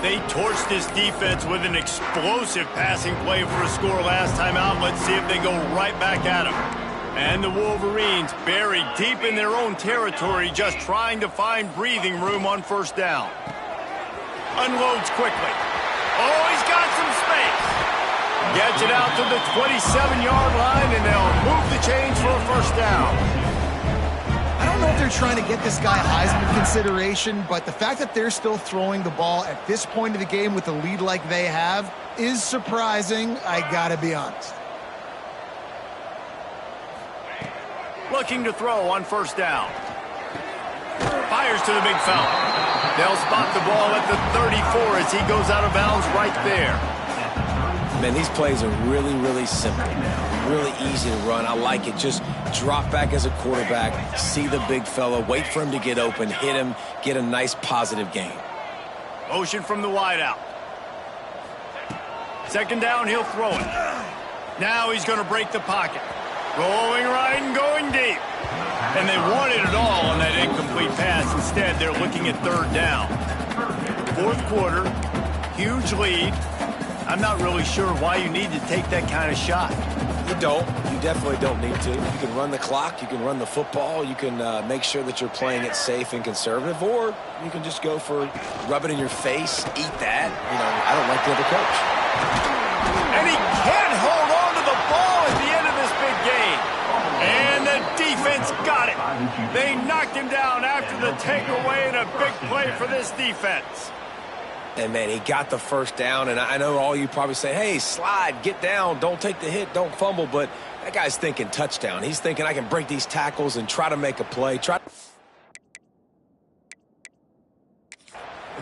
They torched this defense with an explosive passing play for a score last time out. Let's see if they go right back at them. And the Wolverines buried deep in their own territory, just trying to find breathing room on first down. Unloads quickly. Oh, he's got some space. Gets it out to the 27-yard line, and they'll move the chains for a first down. I don't know if they're trying to get this guy Heisman consideration, but the fact that they're still throwing the ball at this point of the game with a lead like they have is surprising, I gotta be honest. Looking to throw on first down. Fires to the big fella. They'll spot the ball at the 34 as he goes out of bounds right there. Man, these plays are really, really simple. Really easy to run. I like it. Just drop back as a quarterback, see the big fella, wait for him to get open, hit him, get a nice positive gain. Motion from the wideout. Second down, he'll throw it. Now he's going to break the pocket. Rolling right and going deep. And they wanted it all on that incomplete pass. Instead, they're looking at third down. Fourth quarter, huge lead. I'm not really sure why you need to take that kind of shot. You don't. You definitely don't need to. You can run the clock. You can run the football. You can make sure that you're playing it safe and conservative. Or you can just go for rub it in your face, eat that. You know, I don't like the other coach. And he can't hold on to the ball at the end of this big game. And the defense got it. They knocked him down after the takeaway, and a big play for this defense. And, man, he got the first down. And I know all you probably say, hey, slide, get down, don't take the hit, don't fumble. But that guy's thinking touchdown. He's thinking I can break these tackles and try to make a play. The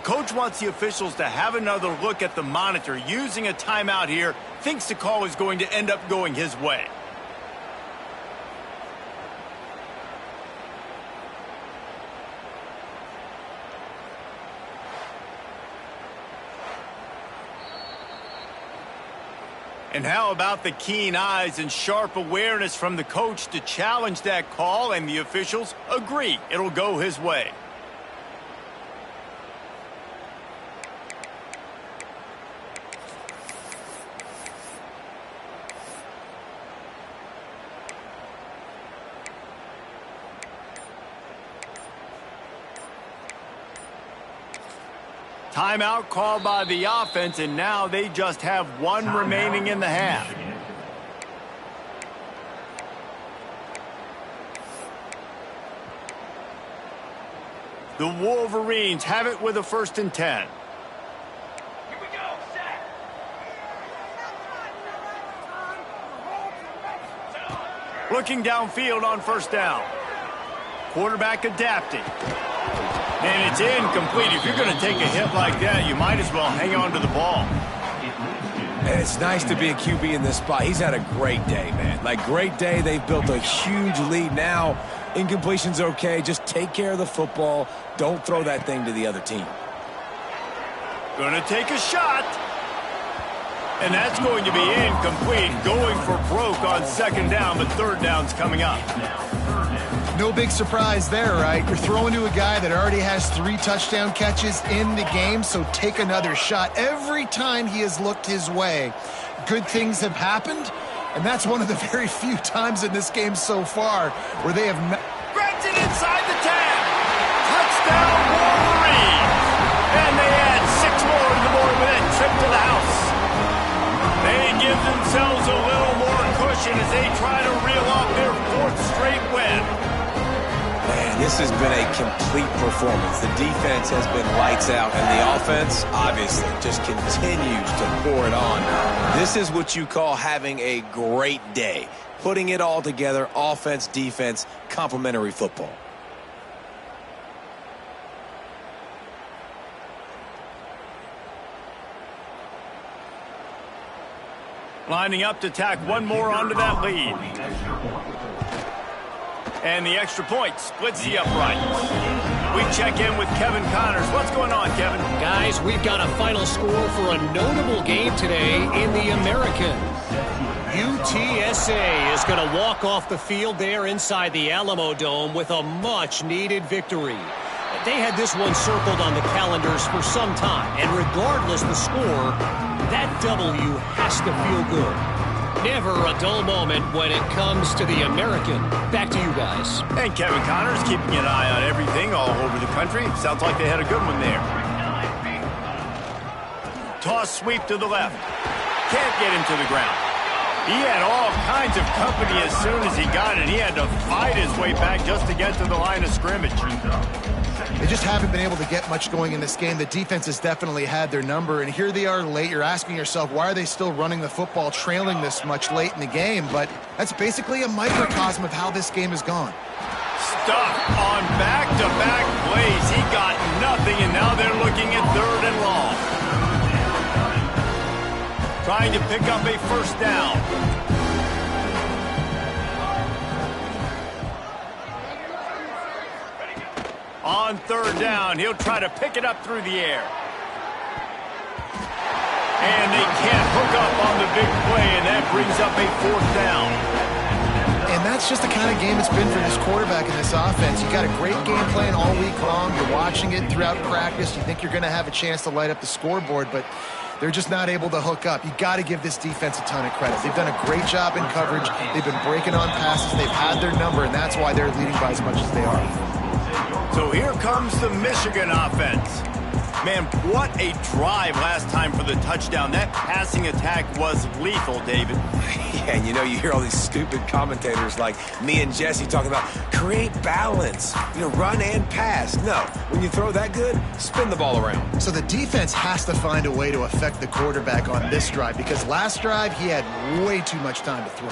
coach wants the officials to have another look at the monitor. Using a timeout here, thinks the call is going to end up going his way. And how about the keen eyes and sharp awareness from the coach to challenge that call, and the officials agree it'll go his way. Timeout called by the offense, and now they just have one remaining in the half. The Wolverines have it with a 1st and 10. Here we go, set. Looking downfield on first down. Quarterback adapting. And it's incomplete. If you're going to take a hit like that, you might as well hang on to the ball. And it's nice to be a QB in this spot. He's had a great day, man. Like, great day. They've built a huge lead now. Incompletion's okay. Just take care of the football. Don't throw that thing to the other team. Going to take a shot. And that's going to be incomplete. Going for broke on second down, but third down's coming up. No big surprise there, right? You're throwing to a guy that already has 3 touchdown catches in the game, so take another shot. Every time he has looked his way, good things have happened, and that's one of the very few times in this game so far where they have... Grabs it inside the 10. Touchdown, Wolverines. And they add 6 more to the board with that trip to the house. They give themselves a little more cushion as they try to reel off their 4th straight win. Man, this has been a complete performance. The defense has been lights out, and the offense, obviously, just continues to pour it on. This is what you call having a great day. Putting it all together, offense, defense, complementary football. Lining up to tack one more onto that lead. And the extra point splits the uprights. We check in with Kevin Connors. What's going on, Kevin? Guys, we've got a final score for a notable game today in the American. UTSA is going to walk off the field there inside the Alamo Dome with a much-needed victory. They had this one circled on the calendars for some time, and regardless the score, that W has to feel good. Never a dull moment when it comes to the American. Back to you guys. And Kevin Connors keeping an eye on everything all over the country. Sounds like they had a good one there. Toss sweep to the left. Can't get him to the ground. He had all kinds of company as soon as he got it. He had to fight his way back just to get to the line of scrimmage. They just haven't been able to get much going in this game. The defense has definitely had their number, and here they are late. You're asking yourself, why are they still running the football, trailing this much late in the game? But that's basically a microcosm of how this game has gone. Stuck on back-to-back plays. He got nothing, and now they're looking at 3rd and long. Trying to pick up a first down. On 3rd down, he'll try to pick it up through the air. And they can't hook up on the big play, and that brings up a 4th down. And that's just the kind of game it's been for this quarterback in this offense. You got a great game plan all week long. You're watching it throughout practice. You think you're going to have a chance to light up the scoreboard, but they're just not able to hook up. You got to give this defense a ton of credit. They've done a great job in coverage. They've been breaking on passes. They've had their number, and that's why they're leading by as much as they are. So here comes the Michigan offense. Man, what a drive last time for the touchdown. That passing attack was lethal, David. Yeah, and you know, you hear all these stupid commentators like me and Jesse talking about create balance, run and pass. No, when you throw that good, spin the ball around. So the defense has to find a way to affect the quarterback on this drive, because last drive he had way too much time to throw.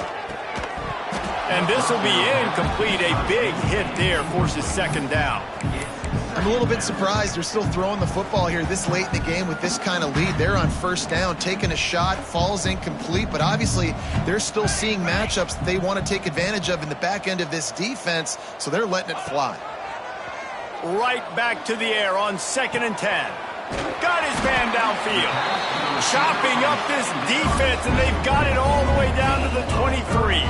And this will be incomplete. A big hit there forces 2nd down. I'm a little bit surprised they're still throwing the football here this late in the game with this kind of lead. They're on 1st down, taking a shot, falls incomplete, but obviously they're still seeing matchups that they want to take advantage of in the back end of this defense, so they're letting it fly. Right back to the air on 2nd and 10. Got his man downfield. Chopping up this defense, and they've got it all the way down to the 23.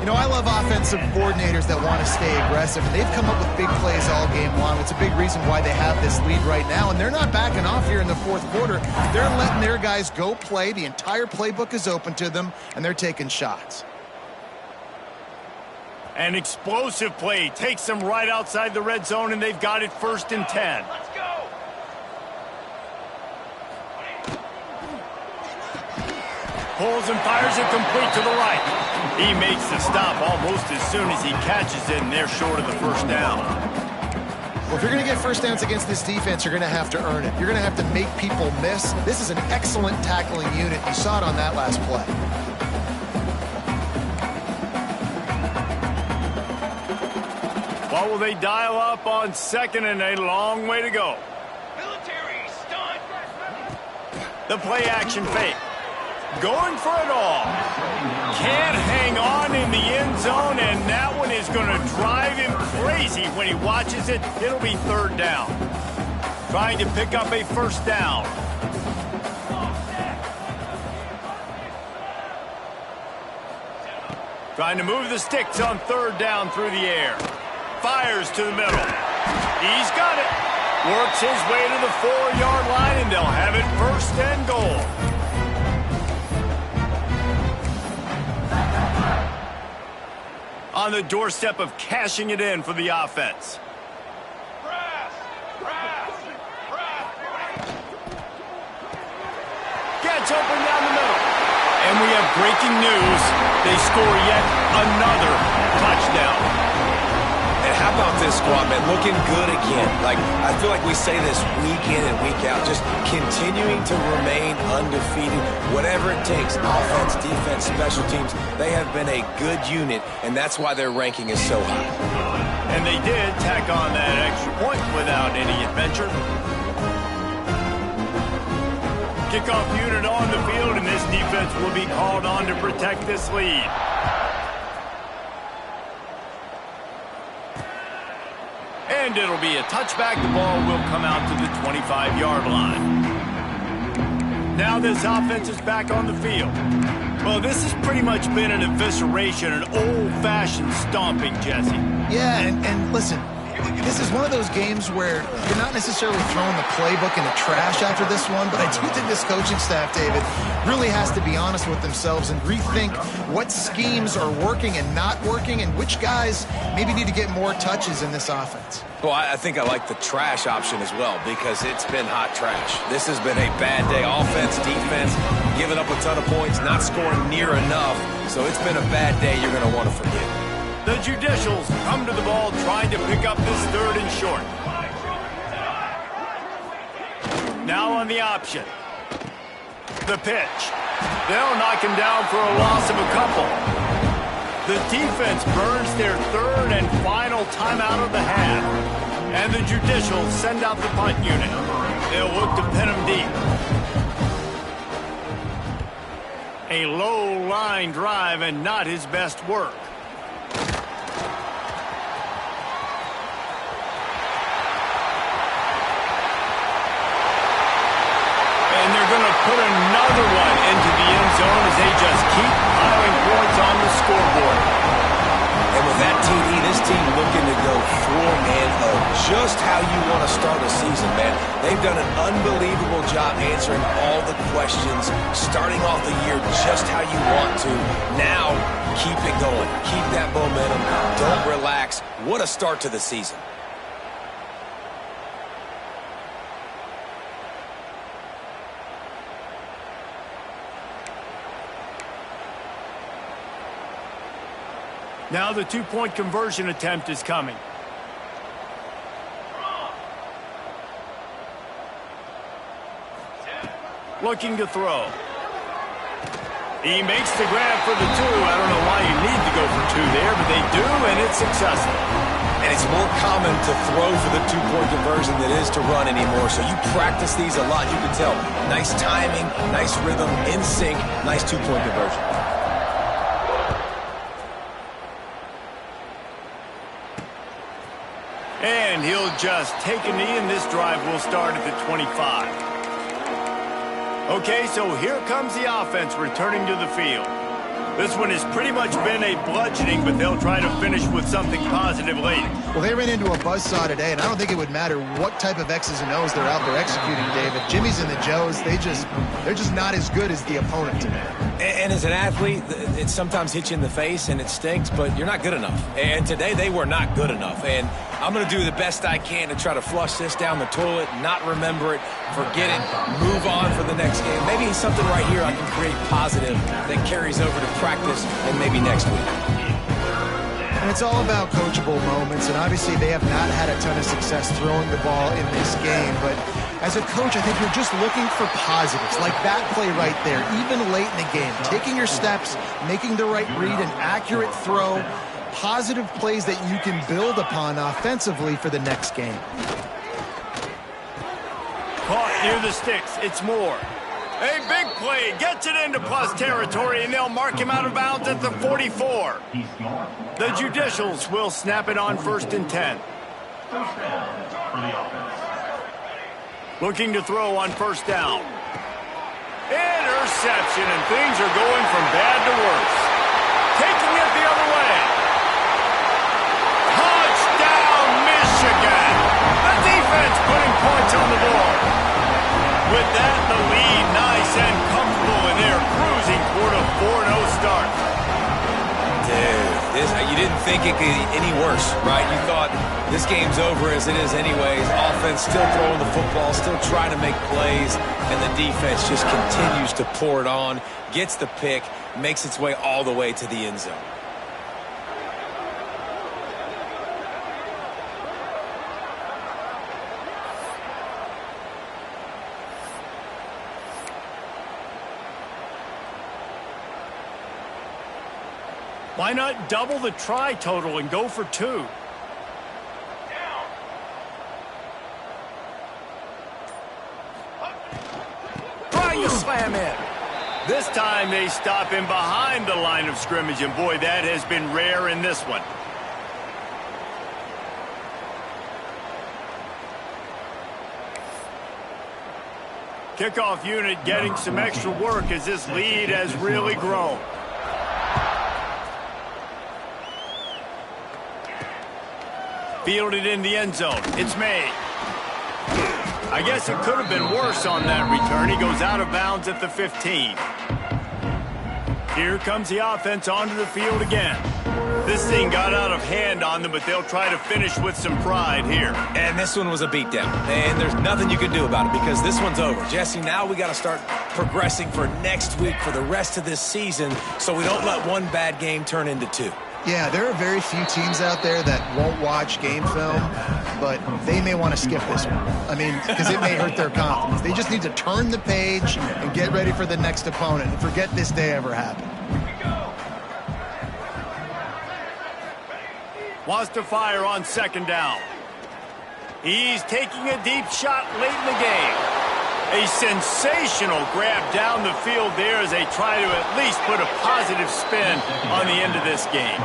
I love offensive coordinators that want to stay aggressive, and they've come up with big plays all game long. It's a big reason why they have this lead right now, and they're not backing off here in the 4th quarter. They're letting their guys go play. The entire playbook is open to them, and they're taking shots. An explosive play takes them right outside the red zone, and they've got it 1st and 10. Let's go. Pulls and fires it complete to the right. He makes the stop almost as soon as he catches it, and they're short of the 1st down. Well, if you're going to get 1st downs against this defense, you're going to have to earn it. You're going to have to make people miss. This is an excellent tackling unit. You saw it on that last play. What will they dial up on 2nd, and a long way to go? Military stunt. The play action fake. Going for it all. Can't hang on in the end zone, and that one is going to drive him crazy when he watches it. It'll be 3rd down. Trying to pick up a 1st down. Trying to move the sticks on 3rd down through the air. Fires to the middle. He's got it. Works his way to the 4-yard line, and they'll have it 1st and goal. On the doorstep of cashing it in for the offense. Press. Press. Press. Gets open down the middle. And we have breaking news. They score yet another touchdown. And how about this squad, man? Looking good again. I feel like we say this week in and week out, just continuing to remain undefeated, whatever it takes. Offense, defense, special teams. They have been a good unit, and that's why their ranking is so high. And they did tack on that extra point without any adventure. Kickoff unit on the field, and this defense will be called on to protect this lead. And it'll be a touchback. The ball will come out to the 25-yard line. Now this offense is back on the field. Well, this has pretty much been an evisceration, an old-fashioned stomping, Jesse. Yeah, and listen, This is one of those games where you're not necessarily throwing the playbook in the trash after this one, but I do think this coaching staff, David, really has to be honest with themselves and rethink what schemes are working and not working and which guys maybe need to get more touches in this offense. Well, I think I like the trash option as well because it's been hot trash. This has been a bad day. Offense, defense, giving up a ton of points, not scoring near enough. So it's been a bad day you're going to want to forget. The Judicials come to the ball trying to pick up this 3rd and short. Now on the option. The pitch. They'll knock him down for a loss of a couple. The defense burns their 3rd and final timeout of the half. And the Judicials send out the punt unit. They'll look to pin him deep. A low line drive and not his best work. And they're going to put another one into the end zone as they just keep piling points on the scoreboard. And with that TD, this team looking to go 4-0. Just how you want to start a season, man. They've done an unbelievable job answering all the questions, starting off the year just how you want to. Now, keep it going. Keep that momentum. Don't relax. What a start to the season. Now the 2-point conversion attempt is coming. Looking to throw. He makes the grab for the 2. I don't know why you need to go for 2 there, but they do, and it's successful. And it's more common to throw for the 2-point conversion than it is to run anymore. So you practice these a lot. You can tell. Nice timing, nice rhythm, in sync, nice 2-point conversion. And he'll just take a knee, and this drive will start at the 25. Okay, so here comes the offense returning to the field. This one has pretty much been a bludgeoning, but they'll try to finish with something positive late. Well, they ran into a buzzsaw today, and I don't think it would matter what type of X's and O's they're out there executing, David. Jimmy's and the Joes, they're just not as good as the opponent today. And as an athlete, it sometimes hits you in the face and it stinks, but you're not good enough. And today they were not good enough. And I'm going to do the best I can to try to flush this down the toilet, not remember it, forget it, move on for the next game. Maybe something right here I can create positive that carries over to practice and maybe next week. And it's all about coachable moments, and obviously they have not had a ton of success throwing the ball in this game, but as a coach, I think you're just looking for positives, like that play right there, even late in the game, taking your steps, making the right read, an accurate throw, positive plays that you can build upon offensively for the next game. Caught near the sticks, it's Moore. A big play, gets it into plus territory, and they'll mark him out of bounds at the 44. The Judicials will snap it on 1st and 10. Looking to throw on 1st down. Interception, and things are going from bad to worse. Taking it the other way. Touchdown, Michigan! The defense putting points on the board. With that, the lead nice and comfortable, and they're cruising toward a 4-0 start. Dude, you didn't think it could get any worse, right? You thought this game's over as it is anyways. Offense still throwing the football, still trying to make plays, and the defense just continues to pour it on, gets the pick, makes its way all the way to the end zone. Why not double the try total and go for 2? Trying to slam in. This time they stop him behind the line of scrimmage, and boy, that has been rare in this one. Kickoff unit getting some extra work as this lead has really grown. Fielded in the end zone. It's made. I guess it could have been worse on that return. He goes out of bounds at the 15. Here comes the offense onto the field again. This thing got out of hand on them, but they'll try to finish with some pride here. And this one was a beatdown. And there's nothing you can do about it because this one's over. Jesse, now we got to start progressing for next week for the rest of this season so we don't let one bad game turn into two. Yeah, there are very few teams out there that won't watch game film, but they may want to skip this one. I mean, because it may hurt their confidence. They just need to turn the page and get ready for the next opponent and forget this day ever happened. Wants to fire on second down. He's taking a deep shot late in the game. A sensational grab down the field there as they try to at least put a positive spin on the end of this game.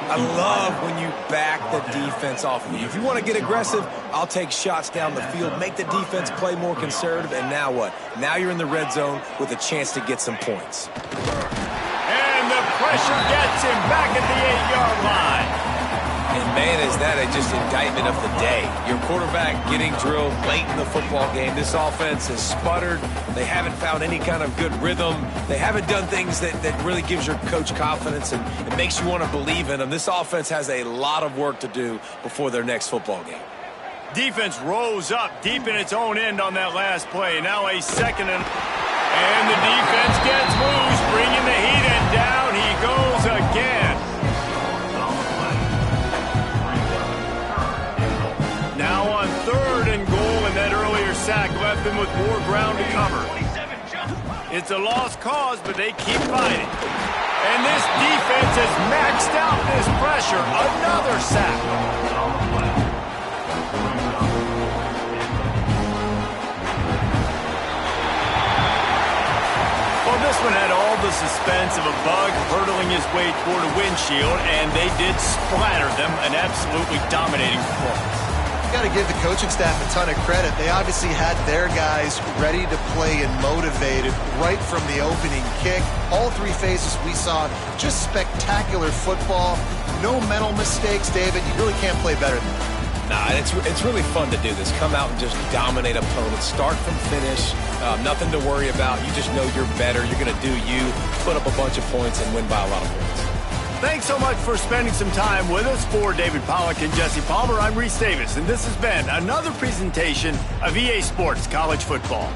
I love when you back the defense off of you. If you want to get aggressive, I'll take shots down the field, make the defense play more conservative, and now what? Now you're in the red zone with a chance to get some points. And the pressure gets him back at the 8-yard line. And man, is that just indictment of the day. Your quarterback getting drilled late in the football game. This offense has sputtered. They haven't found any kind of good rhythm. They haven't done things that really gives your coach confidence and it makes you want to believe in them. This offense has a lot of work to do before their next football game. Defense rose up deep in its own end on that last play. Now a second and the defense gets loose, bringing the heat, and down he goes again. Now on 3rd and goal, and that earlier sack left them with more ground to cover. It's a lost cause, but they keep fighting. And this defense has maxed out this pressure. Another sack. Well, this one had all the suspense of a bug hurtling his way toward a windshield, and they did splatter them. An absolutely dominating performance. Got to give the coaching staff a ton of credit. They obviously had their guys ready to play and motivated right from the opening kick. All three phases we saw, just spectacular football. No mental mistakes, David. You really can't play better than that. Nah, it's really fun to do this. Come out and just dominate opponents. Start from finish. Nothing to worry about. You just know you're better. You're going to do you, put up a bunch of points, and win by a lot of points. Thanks so much for spending some time with us. For David Pollack and Jesse Palmer, I'm Reese Davis, and this has been another presentation of EA Sports College Football.